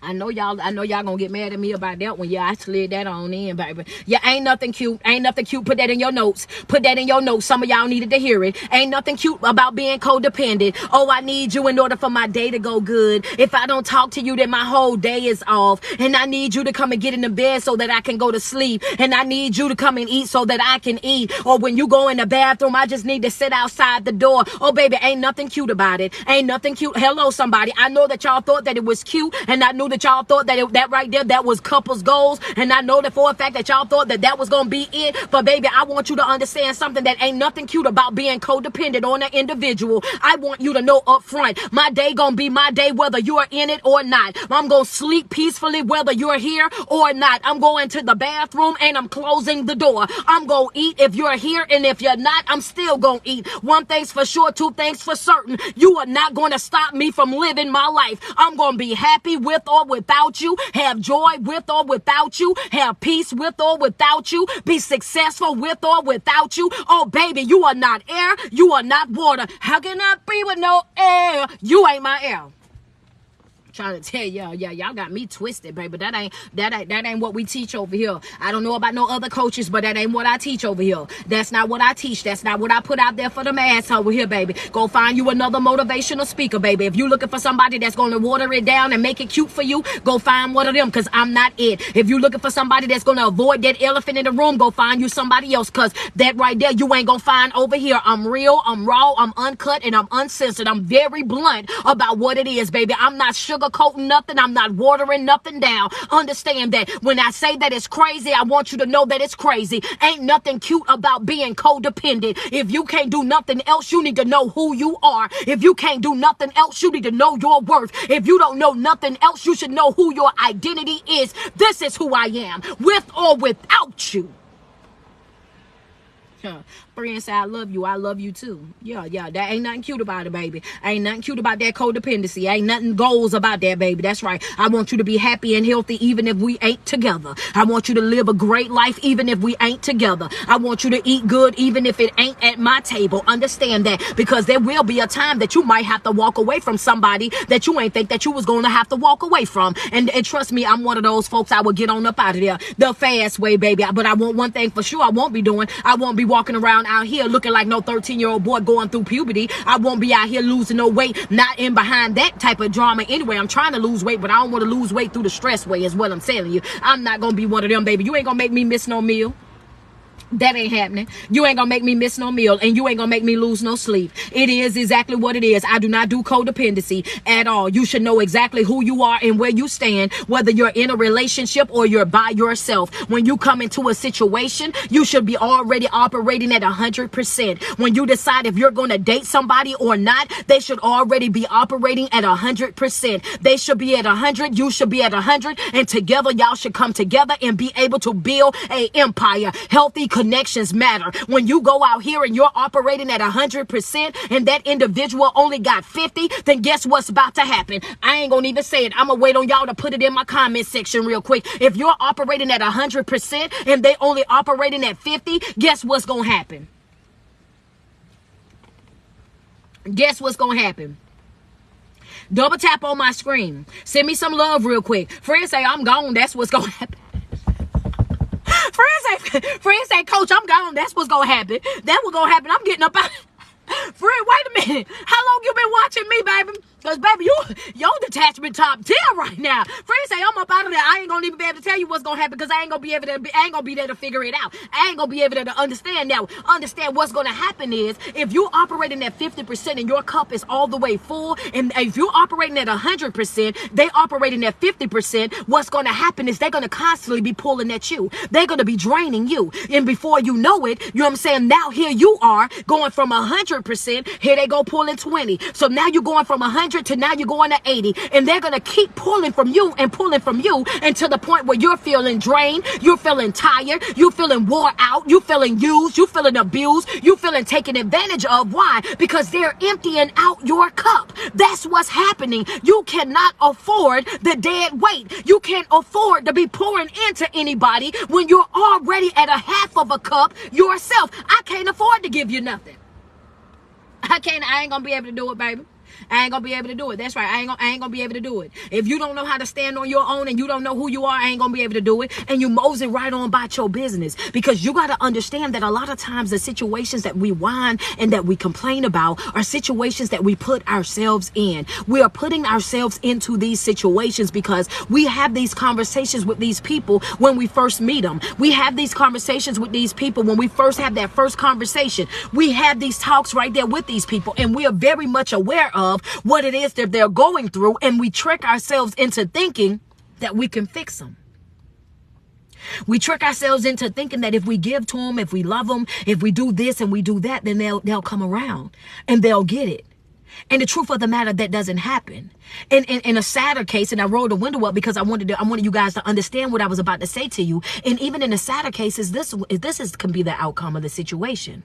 I know y'all gonna get mad at me about that one. Yeah, I slid that on in, baby. Yeah, ain't nothing cute. Ain't nothing cute. Put that in your notes. Put that in your notes. Some of y'all needed to hear it. Ain't nothing cute about being codependent. Oh, I need you in order for my day to go good. If I don't talk to you, then my whole day is off. And I need you to come and get in the bed so that I can go to sleep. And I need you to come and eat so that I can eat. Or when you go in the bathroom, I just need to sit outside the door. Oh, baby, ain't nothing cute about it. Ain't nothing cute. Hello, somebody. I know that y'all thought that it was cute, and I knew that y'all thought that that right there, that was couples goals, and I know that for a fact that y'all thought that was gonna be it. But baby, I want you to understand something, that ain't nothing cute about being codependent on an individual. I want you to know up front, my day gonna be my day whether you're in it or not. I'm gonna sleep peacefully whether you're here or not. I'm going to the bathroom and I'm closing the door. I'm gonna eat if you're here, and if you're not, I'm still gonna eat. One thing's for sure, two things for certain. You are not gonna stop me from living my life. I'm gonna be happy with or without you, have joy with or without you, have peace with or without you, be successful with or without you. Oh baby, you are not air, you are not water. How can I be with no air? You ain't my air. Trying to tell y'all, y'all got me twisted, baby. That ain't what we teach over here. I don't know about no other coaches, but that ain't what I teach over here. That's not what I teach. That's not what I put out there for the mass over here, baby. Go find you another motivational speaker, baby. If you looking for somebody that's gonna water it down and make it cute for you, go find one of them, because I'm not it. If you looking for somebody that's gonna avoid that elephant in the room, go find you somebody else, because that right there you ain't gonna find over here. I'm real, I'm raw, I'm uncut, and I'm uncensored. I'm very blunt about what it is, baby. I'm not sugarcoating nothing. I'm not watering nothing down. Understand that when I say that it's crazy, I want you to know that it's crazy. Ain't nothing cute about being codependent. If you can't do nothing else, you need to know who you are. If you can't do nothing else, you need to know your worth. If you don't know nothing else, you should know who your identity is. This is who I am, with or without you. Friends say I love you. I love you too. Yeah. That ain't nothing cute about it, baby. Ain't nothing cute about that codependency. Ain't nothing goals about that, baby. That's right. I want you to be happy and healthy even if we ain't together. I want you to live a great life even if we ain't together. I want you to eat good even if it ain't at my table. Understand that, because there will be a time that you might have to walk away from somebody that you ain't think that you was going to have to walk away from. And trust me, I'm one of those folks. I will get on up out of there the fast way, baby. But I want one thing for sure I won't be doing. I won't be walking around out here looking like no 13-year-old boy going through puberty. I won't be out here losing no weight, not in behind that type of drama anyway. I'm trying to lose weight, but I don't want to lose weight through the stress way is what I'm telling you. I'm not going to be one of them, baby. You ain't going to make me miss no meal. That ain't happening. You ain't gonna make me miss no meal, and you ain't gonna make me lose no sleep. It is exactly what it is. I do not do codependency at all. You should know exactly who you are and where you stand, whether you're in a relationship or you're by yourself. When you come into a situation, you should be already operating at 100%. When you decide if you're gonna date somebody or not, they should already be operating at 100%. They should be at 100. You should be at 100, and together y'all should come together and be able to build a empire. Healthy connections matter. When you go out here and you're operating at 100% and that individual only got 50, then guess what's about to happen? I ain't gonna even say it. I'm gonna wait on y'all to put it in my comment section real quick. If you're operating at 100% and they only operating at 50, guess what's gonna happen? Guess what's gonna happen? Double tap on my screen. Send me some love real quick. Friends say I'm gone. That's what's gonna happen. Friends say, Coach, I'm gone. That's what's gonna happen. That's what's gonna happen. I'm getting up out. Friend, wait a minute. How long you been watching me, baby? Because, baby, your detachment top 10 right now. Friends say, I'm up out of there. I ain't going to even be able to tell you what's going to happen because I ain't going to be able to I ain't going to be there to figure it out. I ain't going to be able to understand now. Understand what's going to happen is if you're operating at 50% and your cup is all the way full, and if you're operating at 100%, they operating at 50%, what's going to happen is they're going to constantly be pulling at you. They're going to be draining you. And before you know it, you know what I'm saying? Now here you are going from 100%. Here they go pulling 20. So now you're going from 100 to now you're going to 80, and they're going to keep pulling from you and pulling from you until the point where you're feeling drained, you're feeling tired, you're feeling wore out, you're feeling used, you're feeling abused, you're feeling taken advantage of. Why? Because they're emptying out your cup. That's what's happening. You cannot afford the dead weight. You can't afford to be pouring into anybody when you're already at a half of a cup yourself. I can't afford to give you nothing. I ain't gonna be able to do it, baby. I ain't gonna be able to do it. That's right. I ain't gonna be able to do it. If you don't know how to stand on your own and you don't know who you are, I ain't gonna be able to do it. And you mosey right on about your business, because you gotta understand that a lot of times the situations that we whine and that we complain about are situations that we put ourselves in. We are putting ourselves into these situations because we have these conversations with these people when we first meet them. We have these conversations with these people when we first have that first conversation. We have these talks right there with these people, and we are very much aware of what it is that they're going through, and we trick ourselves into thinking that we can fix them. We trick ourselves into thinking that if we give to them, if we love them, if we do this and we do that, then they'll come around and they'll get it. And the truth of the matter, that doesn't happen. In a sadder case, and I rolled the window up because I wanted you guys to understand what I was about to say to you. And even in the sadder cases, this can be the outcome of the situation.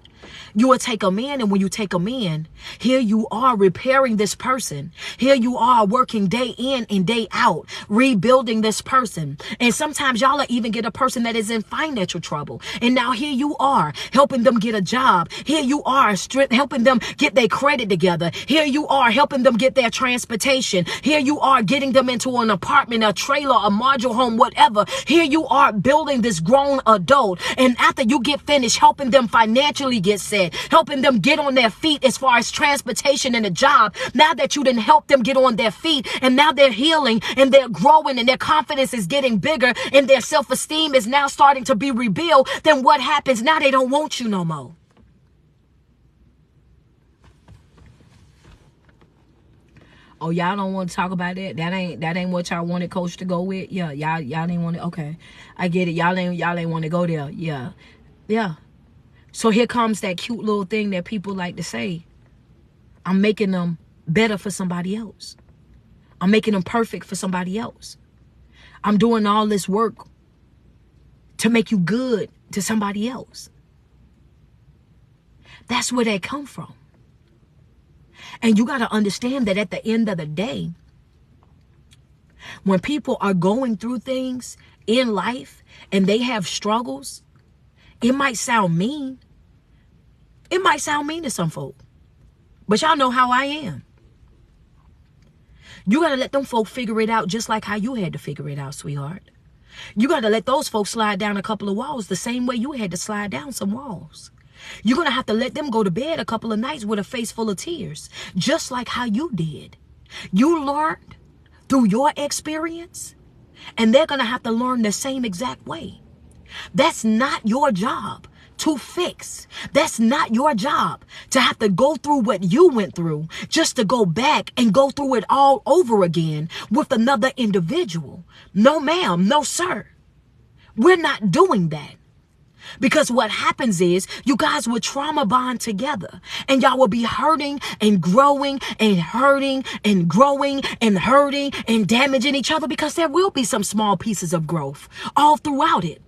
You will take a man, and when you take a man, here you are repairing this person. Here you are working day in and day out, rebuilding this person. And sometimes y'all will even get a person that is in financial trouble. And now here you are helping them get a job. Here you are helping them get their credit together. Here you are helping them get their transportation. Here you are getting them into an apartment, a trailer, a module home, whatever. Here you are building this grown adult. And after you get finished helping them financially get set, helping them get on their feet as far as transportation and a job, now that you didn't help them get on their feet, and now they're healing and they're growing and their confidence is getting bigger and their self-esteem is now starting to be rebuilt, then what happens? Now they don't want you no more. Oh, y'all don't want to talk about that? That ain't what y'all wanted Coach to go with? Yeah, y'all didn't want to. Okay, I get it. Y'all ain't want to go there. Yeah. So here comes that cute little thing that people like to say. I'm making them better for somebody else. I'm making them perfect for somebody else. I'm doing all this work to make you good to somebody else. That's where they come from. And you got to understand that at the end of the day, when people are going through things in life and they have struggles, it might sound mean. It might sound mean to some folk. But y'all know how I am. You got to let them folk figure it out just like how you had to figure it out, sweetheart. You got to let those folks slide down a couple of walls the same way you had to slide down some walls. You're going to have to let them go to bed a couple of nights with a face full of tears, just like how you did. You learned through your experience, and they're going to have to learn the same exact way. That's not your job to fix. That's not your job to have to go through what you went through just to go back and go through it all over again with another individual. No, ma'am. No, sir. We're not doing that. Because what happens is you guys will trauma bond together and y'all will be hurting and growing and hurting and growing and hurting and damaging each other, because there will be some small pieces of growth all throughout it.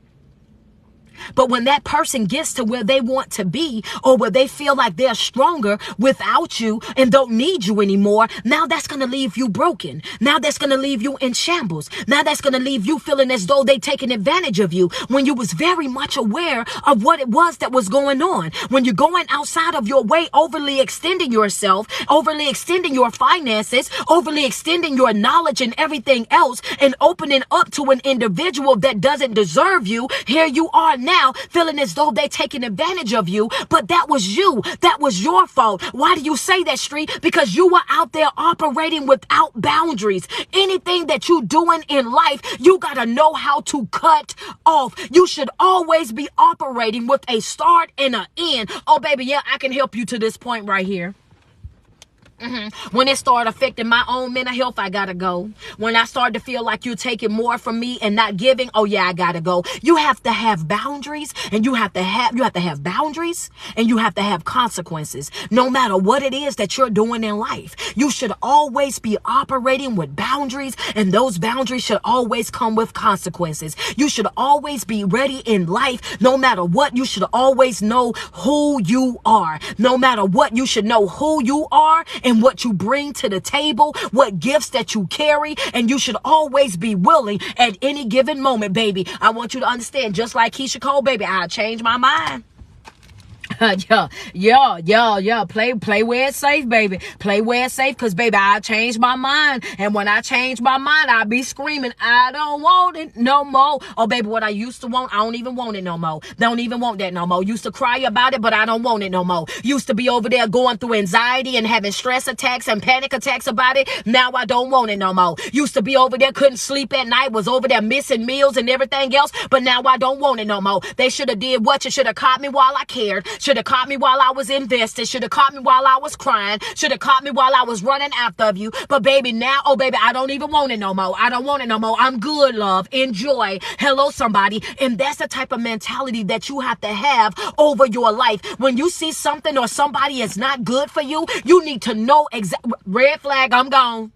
But when that person gets to where they want to be, or where they feel like they're stronger without you and don't need you anymore, now that's going to leave you broken. Now that's going to leave you in shambles. Now that's going to leave you feeling as though they taking advantage of you when you was very much aware of what it was that was going on. When you're going outside of your way, overly extending yourself, overly extending your finances, overly extending your knowledge and everything else, and opening up to an individual that doesn't deserve you, here you are now feeling as though they're taking advantage of you. But that was you. That was your fault. Why do you say that, Street? Because you were out there operating without boundaries. Anything that you're doing in life, you got to know how to cut off. You should always be operating with a start and an end. Oh, baby, yeah, I can help you to this point right here. When it started affecting my own mental health, I gotta go. When I started to feel like you're taking more from me and not giving, oh yeah, I gotta go. You have to have boundaries, and you have to have boundaries, and you have to have consequences. No matter what it is that you're doing in life, you should always be operating with boundaries, and those boundaries should always come with consequences. You should always be ready in life. No matter what, you should always know who you are. No matter what, you should know who you are and what you bring to the table, what gifts that you carry, and you should always be willing at any given moment, baby. I want you to understand, just like Keisha Cole, baby, I'll change my mind. Yeah. Play where it's safe, baby. Play where it's safe, because, baby, I changed my mind. And when I change my mind, I'll be screaming, I don't want it no more. Oh, baby, what I used to want, I don't even want it no more. Don't even want that no more. Used to cry about it, but I don't want it no more. Used to be over there going through anxiety and having stress attacks and panic attacks about it. Now I don't want it no more. Used to be over there, couldn't sleep at night, was over there missing meals and everything else, but now I don't want it no more. They should have did what? You should have caught me while I cared. Should have caught me while I was invested. Should have caught me while I was crying. Should have caught me while I was running after of you. But baby, now, oh baby, I don't even want it no more. I don't want it no more. I'm good, love. Enjoy. Hello, somebody. And that's the type of mentality that you have to have over your life. When you see something or somebody is not good for you, you need to know exactly. Red flag, I'm gone.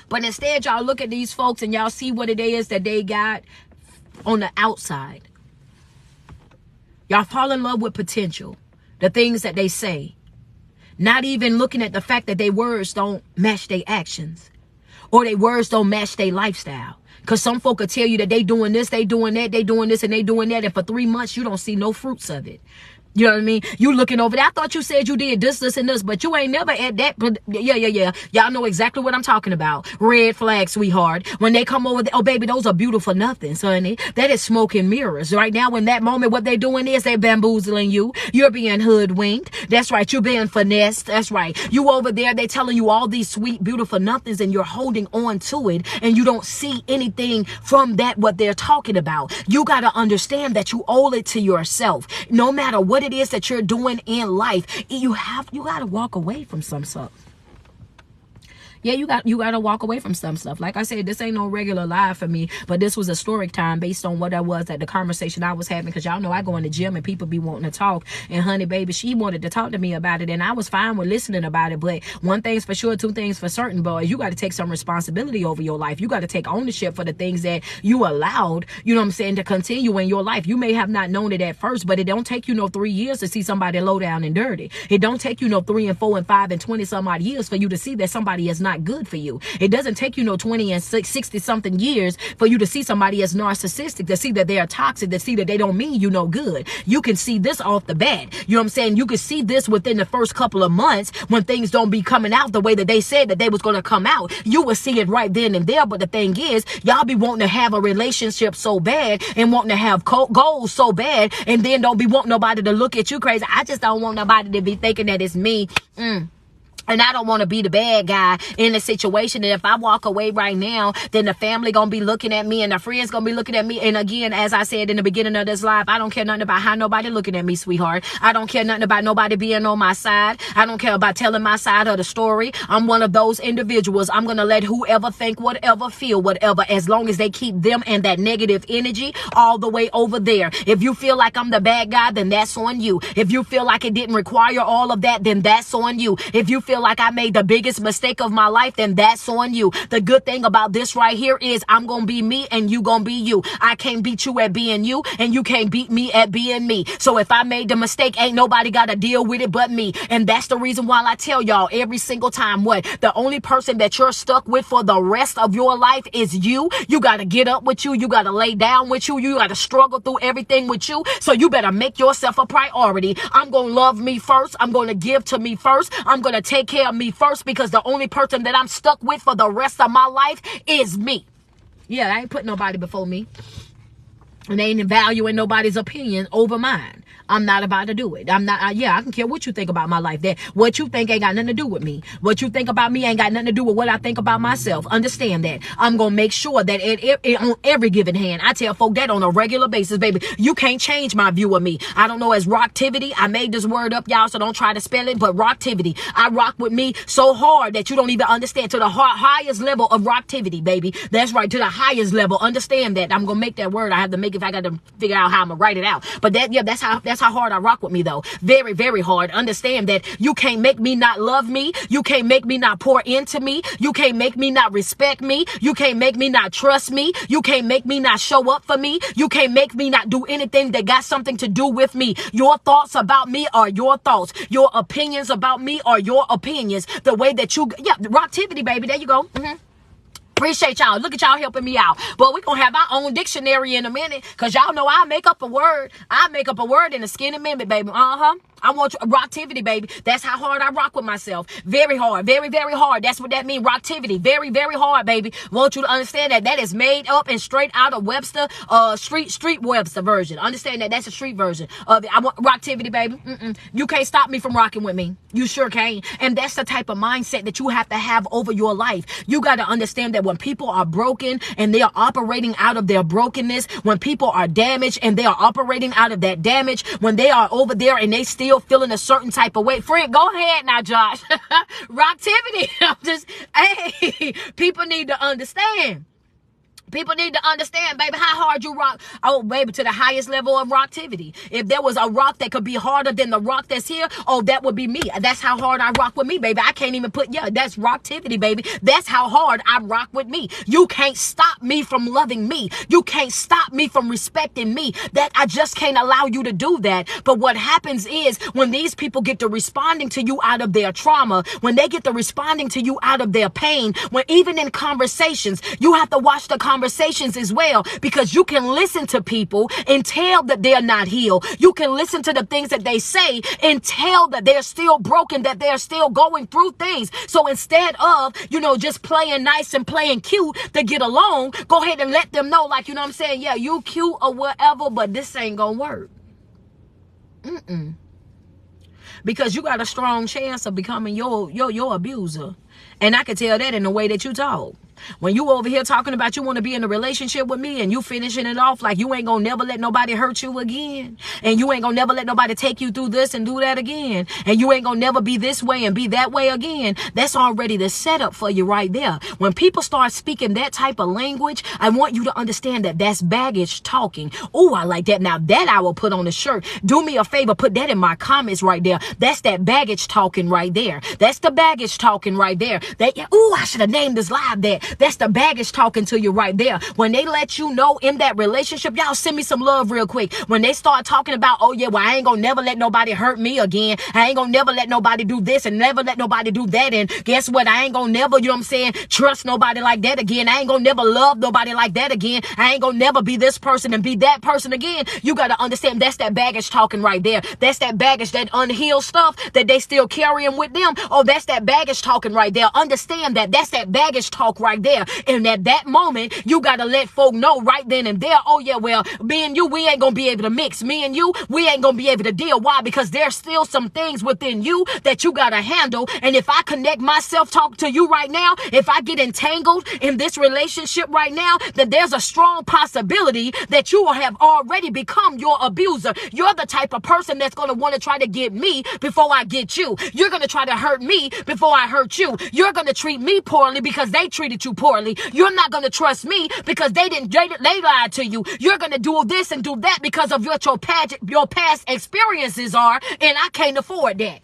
But instead, y'all look at these folks and y'all see what it is that they got on the outside. Y'all fall in love with potential, the things that they say, not even looking at the fact that their words don't match their actions, or their words don't match their lifestyle. Because some folk will tell you that they doing this, they doing that, they doing this, and they doing that, and for 3 months, you don't see no fruits of it. You know what I mean? You looking over there. I thought you said you did this, and this, but you ain't never at that. But yeah. Y'all know exactly what I'm talking about. Red flag, sweetheart. When they come over there, oh, baby, those are beautiful nothings, honey. That is smoke and mirrors. Right now, in that moment, what they doing is they bamboozling you. You're being hoodwinked. That's right. You're being finessed. That's right. You over there, they telling you all these sweet, beautiful nothings, and you're holding on to it, and you don't see anything from that, what they're talking about. You got to understand that you owe it to yourself. No matter what it is that you're doing in life, you got to walk away from some stuff. Yeah, you got to walk away from some stuff. Like I said, this ain't no regular live for me, but this was a story time based on what I was at the conversation I was having, because y'all know I go in the gym and people be wanting to talk, and honey baby, she wanted to talk to me about it, and I was fine with listening about it. But one thing's for sure, two things for certain, boys, you got to take some responsibility over your life. You got to take ownership for the things that you allowed, you know what I'm saying, to continue in your life. You may have not known it at first, but it don't take you no 3 years to see somebody low down and dirty. It don't take you no 3 and 4 and 5 and 20 some odd years for you to see that somebody is not good for you. It doesn't take you no 20 and 60 something years for you to see somebody as narcissistic, to see that they are toxic, to see that they don't mean you no good. You can see this off the bat. You know what I'm saying? You can see this within the first couple of months when things don't be coming out the way that they said that they was going to come out. You will see it right then and there. But the thing is, y'all be wanting to have a relationship so bad and wanting to have goals so bad, and then don't be wanting nobody to look at you crazy. I just don't want nobody to be thinking that it's me. And I don't want to be the bad guy in the situation. And if I walk away right now, then the family going to be looking at me and the friends going to be looking at me. And again, as I said in the beginning of this live, I don't care nothing about how nobody looking at me, sweetheart. I don't care nothing about nobody being on my side. I don't care about telling my side of the story. I'm one of those individuals. I'm going to let whoever think whatever, feel whatever, as long as they keep them and that negative energy all the way over there. If you feel like I'm the bad guy, then that's on you. If you feel like it didn't require all of that, then that's on you. If you feel like I made the biggest mistake of my life, then that's on you. The good thing about this right here is I'm gonna be me and you gonna be you. I can't beat you at being you and you can't beat me at being me. So if I made the mistake, ain't nobody gotta deal with it but me. And that's the reason why I tell y'all every single time, what the only person that you're stuck with for the rest of your life is you. You gotta get up with you. You gotta lay down with you. You gotta struggle through everything with you. So you better make yourself a priority. I'm gonna love me first. I'm gonna give to me first. I'm gonna take care of me first, because the only person that I'm stuck with for the rest of my life is me. Yeah, I ain't put nobody before me. And they ain't valuing nobody's opinion over mine. I'm not about to do it. I can care what you think about my life. That what you think ain't got nothing to do with me. What you think about me ain't got nothing to do with what I think about myself. Understand that. I'm going to make sure that on every given hand, I tell folk that on a regular basis, baby, you can't change my view of me. I don't know as rocktivity. I made this word up, y'all, so don't try to spell it, but rocktivity. I rock with me so hard that you don't even understand, to the highest level of rocktivity, baby. That's right, to the highest level. Understand that. I'm going to make that word. I have to make it if I got to figure out how I'm going to write it out. But that's how hard I rock with me, though. Very, very hard. Understand that you can't make me not love me. You can't make me not pour into me. You can't make me not respect me. You can't make me not trust me. You can't make me not show up for me. You can't make me not do anything that got something to do with me. Your thoughts about me are your thoughts. Your opinions about me are your opinions. The way that rocktivity, baby. There you go. Appreciate y'all. Look at y'all helping me out. But we're going to have our own dictionary in a minute, because y'all know I make up a word. I make up a word in a skinny minute, baby. I want you, rocktivity, baby. That's how hard I rock with myself. Very hard. Very, very hard. That's what that means. Rocktivity. Very, very hard, baby. Want you to understand that that is made up and straight out of Webster, street Webster version. Understand that that's a street version of it. I want rocktivity, baby. You can't stop me from rocking with me. You sure can't. And that's the type of mindset that you have to have over your life. You got to understand that when people are broken and they are operating out of their brokenness, when people are damaged and they are operating out of that damage, when they are over there and they still feeling a certain type of way. Friend, go ahead now, Josh. Rocktivity. Hey, people need to understand. People need to understand, baby, how hard you rock. Oh, baby, to the highest level of rocktivity. If there was a rock that could be harder than the rock that's here, oh, that would be me. That's how hard I rock with me, baby. I can't even that's rocktivity, baby. That's how hard I rock with me. You can't stop me from loving me. You can't stop me from respecting me. That I just can't allow you to do that. But what happens is when these people get to responding to you out of their trauma, when they get to responding to you out of their pain, when even in conversations, you have to watch the conversations as well, because you can listen to people and tell that they're not healed. You can listen to the things that they say and tell that they're still broken, that they're still going through things. So instead of, just playing nice and playing cute to get along, go ahead and let them know, like, I'm saying, yeah, you cute or whatever, but this ain't gonna work. Because you got a strong chance of becoming your abuser. And I can tell that in the way that you talk. When you over here talking about you want to be in a relationship with me and you finishing it off like you ain't gonna never let nobody hurt you again, and you ain't gonna never let nobody take you through this and do that again, and you ain't gonna never be this way and be that way again, that's already the setup for you right there. When people start speaking that type of language, I want you to understand that that's baggage talking. Oh, I like that. Now that I will put on a shirt. Do me a favor, put that in my comments right there. That's that baggage talking right there. That's the baggage talking right there. I should have named this live that. That's the baggage talking to you right there. When they let you know in that relationship, y'all send me some love real quick. When they start talking about, oh yeah, well, I ain't gonna never let nobody hurt me again. I ain't gonna never let nobody do this and never let nobody do that. And guess what? I ain't gonna never, trust nobody like that again. I ain't gonna never love nobody like that again. I ain't gonna never be this person and be that person again. You gotta understand that's that baggage talking right there. That's that baggage, that unhealed stuff that they still carrying with them. Oh, that's that baggage talking right right there. Understand that that's that baggage talk right there. And at that moment, you got to let folk know right then and there, oh yeah, well, me and you, we ain't going to be able to mix. Me and you, we ain't going to be able to deal. Why? Because there's still some things within you that you got to handle. And if I connect my self-talk to you right now, if I get entangled in this relationship right now, then there's a strong possibility that you will have already become your abuser. You're the type of person that's going to want to try to get me before I get you. You're going to try to hurt me before I hurt you. You're going to treat me poorly because they treated you poorly. You're not going to trust me because they lied to you. You're going to do this and do that because of what your past experiences are, and I can't afford that.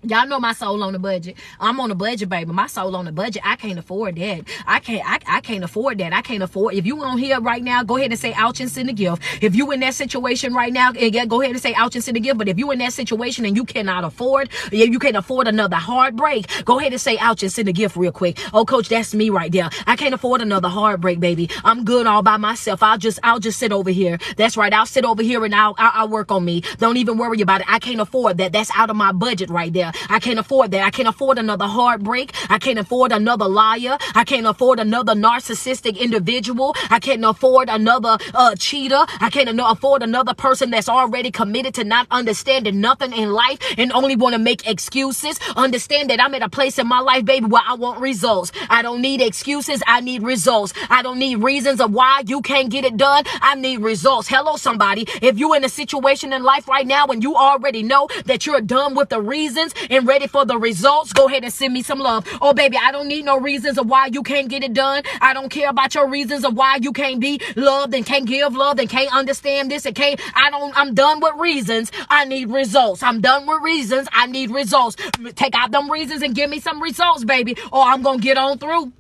Y'all know my soul on the budget. I'm on a budget, baby. My soul on the budget. I can't afford that. I can't afford that. I can't afford. If you on here right now, go ahead and say ouch and send a gift. If you in that situation right now, go ahead and say ouch and send a gift. But if you in that situation and you cannot afford, you can't afford another heartbreak, go ahead and say ouch and send a gift real quick. Oh, coach, that's me right there. I can't afford another heartbreak, baby. I'm good all by myself. I'll just sit over here. That's right. I'll sit over here and I'll work on me. Don't even worry about it. I can't afford that. That's out of my budget right there. I can't afford that. I can't afford another heartbreak. I can't afford another liar. I can't afford another narcissistic individual. I can't afford another cheater. I can't afford another person that's already committed to not understanding nothing in life and only want to make excuses. Understand that I'm at a place in my life, baby, where I want results. I don't need excuses. I need results. I don't need reasons of why you can't get it done. I need results. Hello, somebody. If you're in a situation in life right now and you already know that you're done with the reasons and ready for the results, go ahead and send me some love. Oh, baby, I don't need no reasons of why you can't get it done. I don't care about your reasons of why you can't be loved and can't give love and can't understand this and can't. I'm done with reasons. I need results. I'm done with reasons. I need results. Take out them reasons and give me some results, baby, or I'm going to get on through.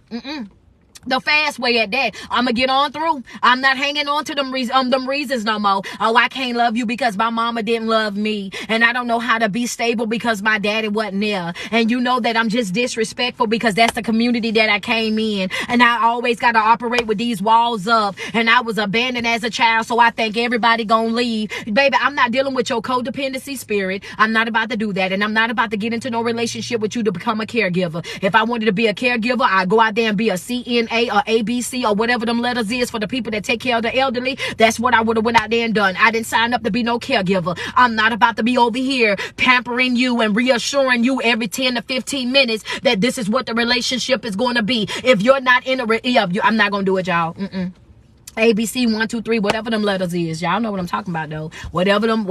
The fast way at that. I'm going to get on through. I'm not hanging on to them reasons no more. Oh, I can't love you because my mama didn't love me. And I don't know how to be stable because my daddy wasn't there. And you know that I'm just disrespectful because that's the community that I came in. And I always got to operate with these walls up. And I was abandoned as a child, so I think everybody gonna leave. Baby, I'm not dealing with your codependency spirit. I'm not about to do that. And I'm not about to get into no relationship with you to become a caregiver. If I wanted to be a caregiver, I'd go out there and be a CNA or ABC or whatever them letters is for the people that take care of the elderly. That's what I would have went out there and done. I didn't sign up to be no caregiver. I'm not about to be over here pampering you and reassuring you every 10 to 15 minutes that this is what the relationship is going to be. If you're not in I'm not going to do it, y'all. ABC 1, 2, 3, whatever them letters is. Y'all know what I'm talking about though. Whatever them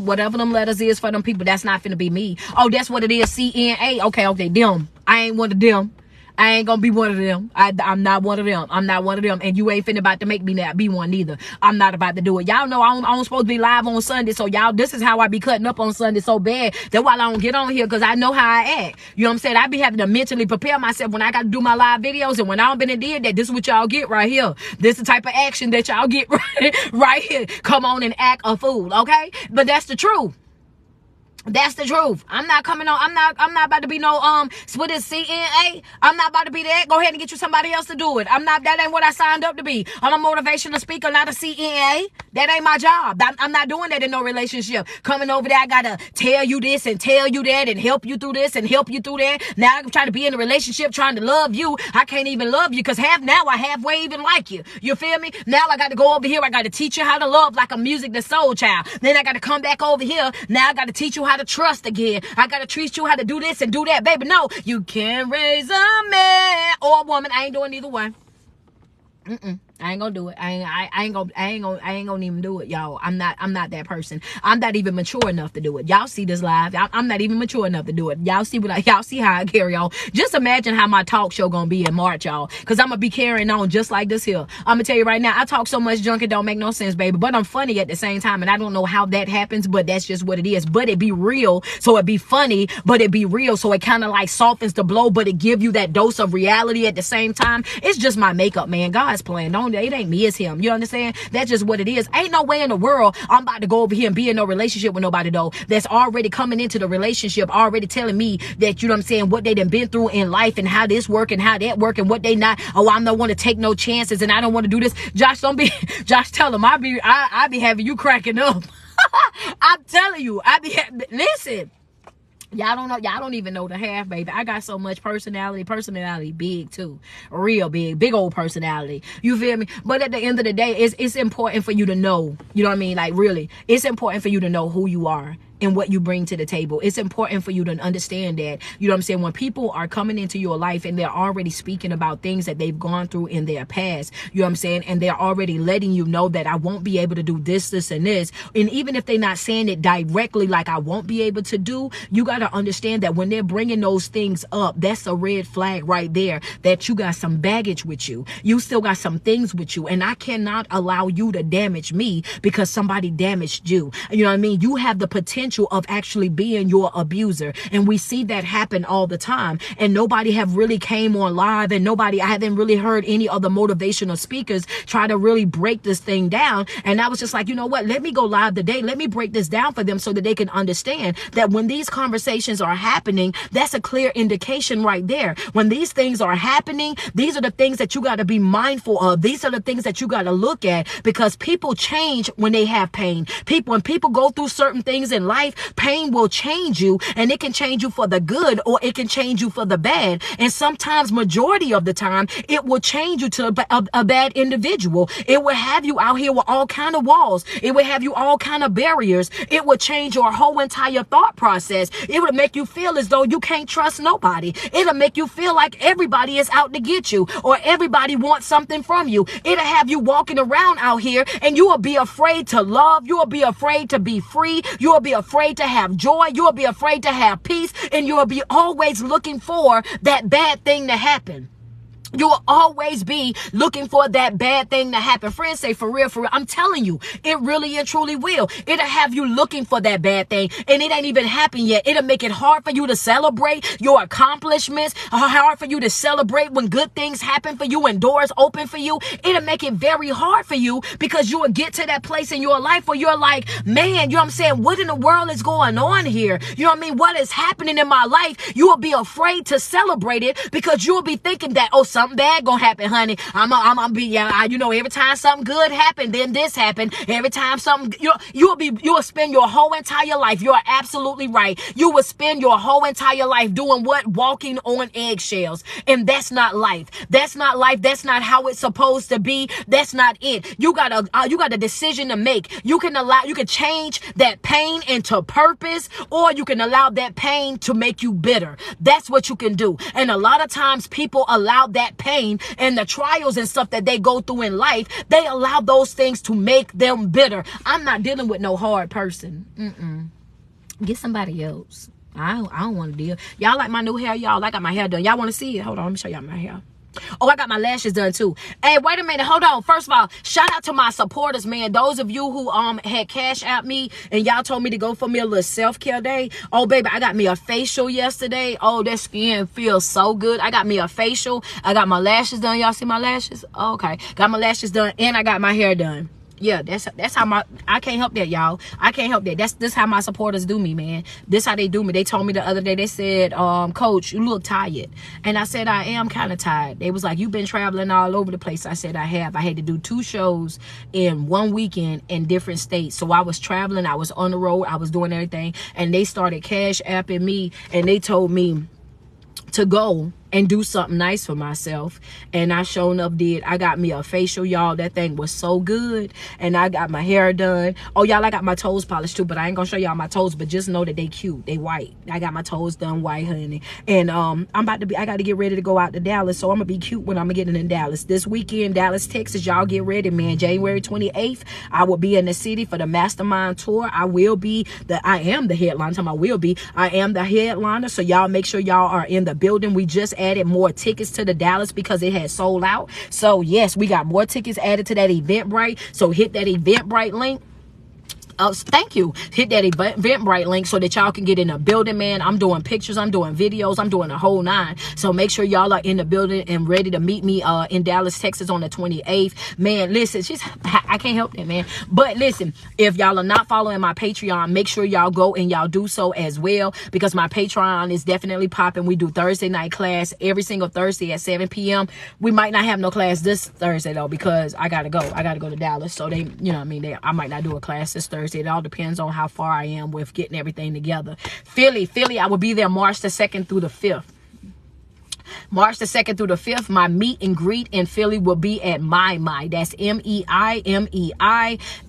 letters is for them people, that's not finna be me. Oh, that's what it is. CNA. Okay, them. I ain't one of them. I ain't gonna be one of them. I'm not one of them. I'm not one of them. And you ain't finna about to make me not be one either. I'm not about to do it. Y'all know I'm supposed to be live on Sunday. So y'all, this is how I be cutting up on Sunday so bad that while I don't get on here, because I know how I act. You know what I'm saying? I be having to mentally prepare myself when I got to do my live videos. And when I don't been and did that, this is what y'all get right here. This is the type of action that y'all get right here. Come on and act a fool, okay? But that's the truth. That's the truth. I'm not coming on. I'm not about to be no with this CNA. I'm not about to be that. Go ahead and get you somebody else to do it. That ain't what I signed up to be. I'm a motivational speaker, not a CNA. That ain't my job. I'm not doing that in no relationship. Coming over there, I gotta tell you this and tell you that and help you through this and help you through that. Now I'm trying to be in a relationship, trying to love you. I can't even love you because I halfway even like you. You feel me? Now I got to go over here. I got to teach you how to love like a music the soul child. Then I got to come back over here. Now I got to teach you how to trust again. I gotta teach you how to do this and do that, baby. No, you can't raise a man or a woman. I ain't doing either one. I ain't gonna do it. I ain't gonna even do it, y'all. I'm not that person. I'm not even mature enough to do it. Y'all see this live. I'm not even mature enough to do it. Y'all see how I carry on. Just imagine how my talk show gonna be in March, y'all. Cause I'm gonna be carrying on just like this here. I'm gonna tell you right now, I talk so much junk it don't make no sense, baby. But I'm funny at the same time, and I don't know how that happens, but that's just what it is. But it be real, so it be funny, but it be real, so it kind of like softens the blow, but it give you that dose of reality at the same time. It's just my makeup, man. God's plan. It ain't me, it's him. You understand? That's just what it is. Ain't no way in the world I'm about to go over here and be in no relationship with nobody though that's already coming into the relationship already telling me that, you know what I'm saying, what they done been through in life and how this work and how that work and what they not. Oh, I'm not want to take no chances and I don't want to do this. Josh, tell him I be having you cracking up. I'm telling you, listen. Y'all don't know. Y'all don't even know the half, baby. I got so much personality. Personality big too. Real big. Big old personality. You feel me? But at the end of the day, it's important for you to know. You know what I mean? Like, really, it's important for you to know who you are and what you bring to the table. It's important for you to understand that, you know what I'm saying, when people are coming into your life and they're already speaking about things that they've gone through in their past, you know what I'm saying, and they're already letting you know that I won't be able to do this, this, and this. And even if they're not saying it directly like I won't be able to do, you got to understand that when they're bringing those things up, that's a red flag right there, that you got some baggage with you. You still got some things with you. And I cannot allow you to damage me because somebody damaged you. You know what I mean? You have the potential of actually being your abuser, and we see that happen all the time. And nobody have really came on live, and I haven't really heard any other motivational speakers try to really break this thing down. And I was just like, you know what, let me go live today, let me break this down for them so that they can understand that when these conversations are happening, that's a clear indication right there. When these things are happening, these are the things that you got to be mindful of. These are the things that you got to look at, because people change when they have pain. When people go through certain things in life, pain will change you, and it can change you for the good or it can change you for the bad. And sometimes, majority of the time, it will change you to a bad individual. It will have you out here with all kind of walls. It will have you all kind of barriers. It will change your whole entire thought process. It will make you feel as though you can't trust nobody. It'll make you feel like everybody is out to get you, or everybody wants something from you. It'll have you walking around out here and you will be afraid to love. You will be afraid to be free. You will be afraid to have joy. You will be afraid to have peace, and you will be always looking for that bad thing to happen. You will always be looking for that bad thing to happen. Friends say, for real, I'm telling you, it really and truly will. It'll have you looking for that bad thing, and it ain't even happened yet. It'll make it hard for you to celebrate your accomplishments, hard for you to celebrate when good things happen for you and doors open for you. It'll make it very hard for you, because you will get to that place in your life where you're like, man, you know what I'm saying, what in the world is going on here? You know what I mean? What is happening in my life? You will be afraid to celebrate it, because you'll be thinking that, oh, something bad gonna happen, honey. I'm gonna be, you know, every time something good happened, then this happened. Every time something, you will spend your whole entire life. You are absolutely right. You will spend your whole entire life doing what? Walking on eggshells. And that's not life. That's not life. That's not how it's supposed to be. That's not it. You got a decision to make. You can change that pain into purpose, or you can allow that pain to make you bitter. That's what you can do. And a lot of times people allow that pain and the trials and stuff that they go through in life, they allow those things to make them bitter. I'm not dealing with no hard person. Get somebody else. I don't want to deal. Y'all like my new hair, y'all? I got my hair done. Y'all want to see it? Hold on, let me show y'all my hair. Oh, I got my lashes done too. Hey, wait a minute. Hold on. First of all, shout out to my supporters, man. Those of you who had cash out me and y'all told me to go for me a little self-care day. Oh, baby, I got me a facial yesterday. Oh, that skin feels so good. I got me a facial. I got my lashes done. Y'all see my lashes? Oh, okay. Got my lashes done, and I got my hair done. Yeah, that's how I can't help that, y'all. I can't help that. This how my supporters do me, man. This how they do me. They told me the other day, they said, Coach, you look tired. And I said, I am kind of tired. They was like, you've been traveling all over the place. I said, I have. I had to do 2 shows in 1 weekend in different states. So I was traveling. I was on the road. I was doing everything. And they started cash apping me, and they told me to go and do something nice for myself. And I sure enough did. I got me a facial, y'all. That thing was so good. And I got my hair done. Oh, y'all, I got my toes polished too, but I ain't gonna show y'all my toes, but just know that they cute. They white. I got my toes done white, honey. And I got to get ready to go out to Dallas, so I'm gonna be cute when I'm getting in Dallas. This weekend, Dallas, Texas, y'all get ready, man. January 28th, I will be in the city for the Mastermind Tour. I am the headliner. I am the headliner, so y'all make sure y'all are in the building. We just added more tickets to the Dallas because it had sold out. So yes, we got more tickets added to that Eventbrite. So hit that Eventbrite link. Thank you. Hit that Eventbrite link so that y'all can get in the building, man. I'm doing pictures, I'm doing videos, I'm doing the whole 9. So make sure y'all are in the building and ready to meet me in Dallas, Texas on the 28th. Man, listen, I can't help that, man. But listen, if y'all are not following my Patreon, make sure y'all go and y'all do so as well, because my Patreon is definitely popping. We do Thursday night class every single Thursday at 7 p.m. We might not have no class this Thursday though, because I gotta go to Dallas. So I might not do a class this Thursday. Thursday. It all depends on how far I am with getting everything together. Philly, I will be there March the 2nd through the 5th. March the 2nd through the 5th, my meet and greet in Philly will be at My. That's MEI.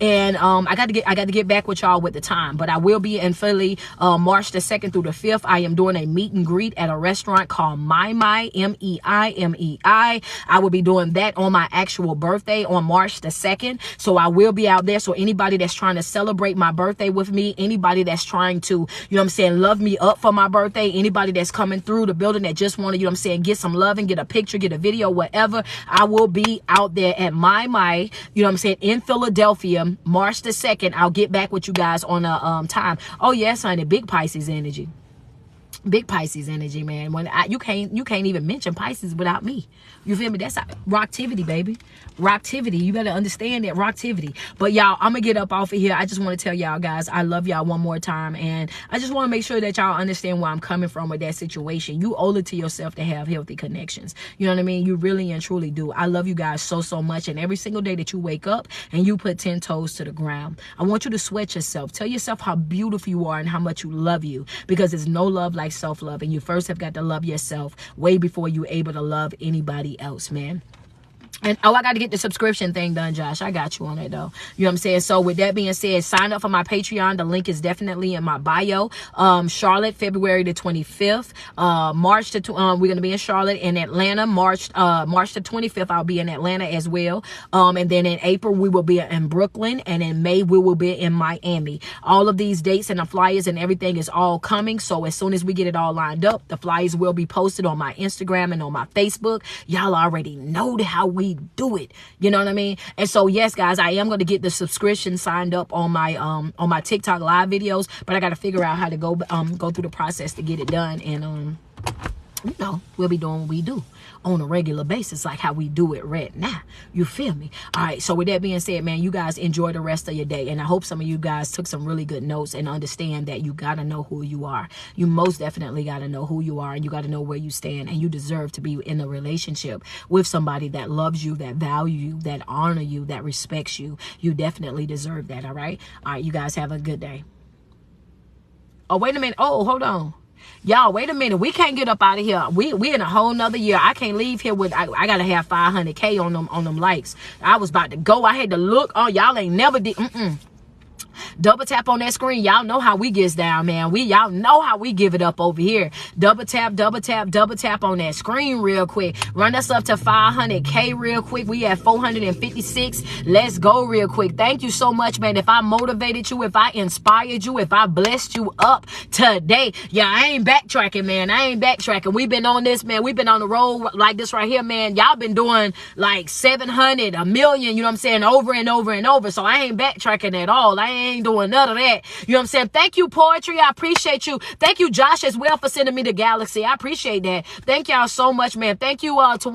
And I got to get back with y'all with the time, but I will be in Philly March the 2nd through the 5th. I am doing a meet and greet at a restaurant called My, MEI. I will be doing that on my actual birthday on March the 2nd. So I will be out there. So anybody that's trying to celebrate my birthday with me, anybody that's trying to, you know what I'm saying, love me up for my birthday, anybody that's coming through the building that just want to, you know what I'm saying, get some love and get a picture, get a video, whatever, I will be out there at My, you know what I'm saying, in Philadelphia, March the 2nd. I'll get back with you guys on a time. Oh yes, honey, big Pisces energy. Big Pisces energy, man. When you can't even mention Pisces without me. You feel me? That's rocktivity, baby. Rocktivity. You better understand that, rocktivity. But y'all, I'm gonna get up off of here. I just want to tell y'all guys, I love y'all one more time, and I just want to make sure that y'all understand where I'm coming from with that situation. You owe it to yourself to have healthy connections. You know what I mean? You really and truly do. I love you guys so much, and every single day that you wake up and you put 10 toes to the ground, I want you to sweat yourself. Tell yourself how beautiful you are and how much you love you, because there's no love like self-love, and you first have got to love yourself way before you're able to love anybody else, man. And oh, I got to get the subscription thing done, Josh. I got you on it, though. You know what I'm saying? So with that being said, sign up for my Patreon. The link is definitely in my bio. Charlotte, February the 25th. March the we're gonna be in Charlotte. In Atlanta, March the 25th, I'll be in Atlanta as well. And then in April we will be in Brooklyn, and in May we will be in Miami. All of these dates and the flyers and everything is all coming. So as soon as we get it all lined up, the flyers will be posted on my Instagram and on my Facebook. Y'all already know how we do it. You know what I mean? And so yes, guys, I am going to get the subscription signed up on my TikTok live videos, but I got to figure out how to go through the process to get it done. And you know, we'll be doing what we do on a regular basis, like how we do it right now. You feel me? All right, so with that being said, man, you guys enjoy the rest of your day, and I hope some of you guys took some really good notes and understand that you got to know who you are. You most definitely got to know who you are, and you got to know where you stand, and you deserve to be in a relationship with somebody that loves you, that value you, that honor you, that respects you. You definitely deserve that. All right, you guys have a good day. Oh, wait a minute. Oh, hold on. Y'all, wait a minute. We can't get up out of here. We in a whole nother year. I can't leave here with, I gotta have 500K on them likes. I was about to go. I had to look. Oh, y'all ain't never did. Double tap on that screen. Y'all know how we gets down, man. Y'all know how we give it up over here. Double tap on that screen real quick. Run us up to 500K real quick. We at 456. Let's go real quick. Thank you so much, man. If I motivated you, if I inspired you, if I blessed you up today, yeah, I ain't backtracking, man. I ain't backtracking. We've been on this, man. We've been on the road like this right here, man. Y'all been doing like 700, a million, you know what I'm saying, over and over and over. So I ain't backtracking at all. I ain't doing none of that. You know what I'm saying? Thank you, Poetry. I appreciate you. Thank you, Josh, as well, for sending me the Galaxy. I appreciate that. Thank y'all so much, man. Thank you, what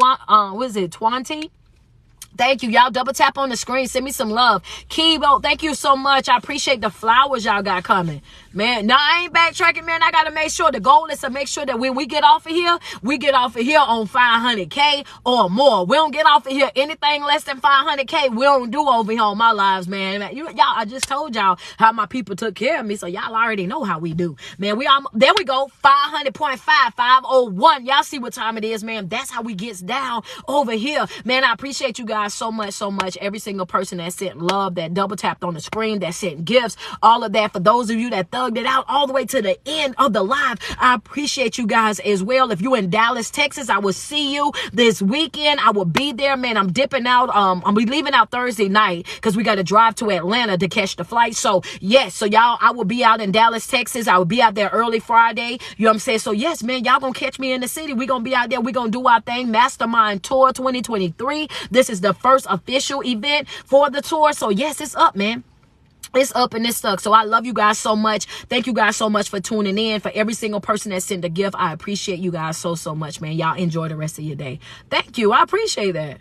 is it, Twanty? Thank you. Y'all double tap on the screen. Send me some love. Kibo, thank you so much. I appreciate the flowers y'all got coming. Man, no, I ain't backtracking, man. I got to make sure. The goal is to make sure that when we get off of here, we get off of here on 500K or more. We don't get off of here anything less than 500K. We don't do over here on my lives, man. Y'all, I just told y'all how my people took care of me, so y'all already know how we do. Man, there we go. 500.5, 501. Y'all see what time it is, man. That's how we gets down over here. Man, I appreciate you guys so much. Every single person that sent love, that double tapped on the screen, that sent gifts, all of that. For those of you that thugged it out all the way to the end of the live, I appreciate you guys as well. If you're in Dallas, Texas, I will see you this weekend. I will be there, man. I'm dipping out. I'll be leaving out Thursday night because we got to drive to Atlanta to catch the flight. So yes, so y'all, I will be out in Dallas, Texas. I will be out there early Friday. You know what I'm saying? So yes, man, y'all gonna catch me in the city. We gonna be out there. We gonna do our thing. Mastermind Tour 2023. This is the first official event for the tour. So yes, it's up, man. It's up and it's stuck. So I love you guys so much. Thank you guys so much for tuning in. For every single person that sent a gift, I appreciate you guys so much, man. Y'all enjoy the rest of your day. Thank you. I appreciate that.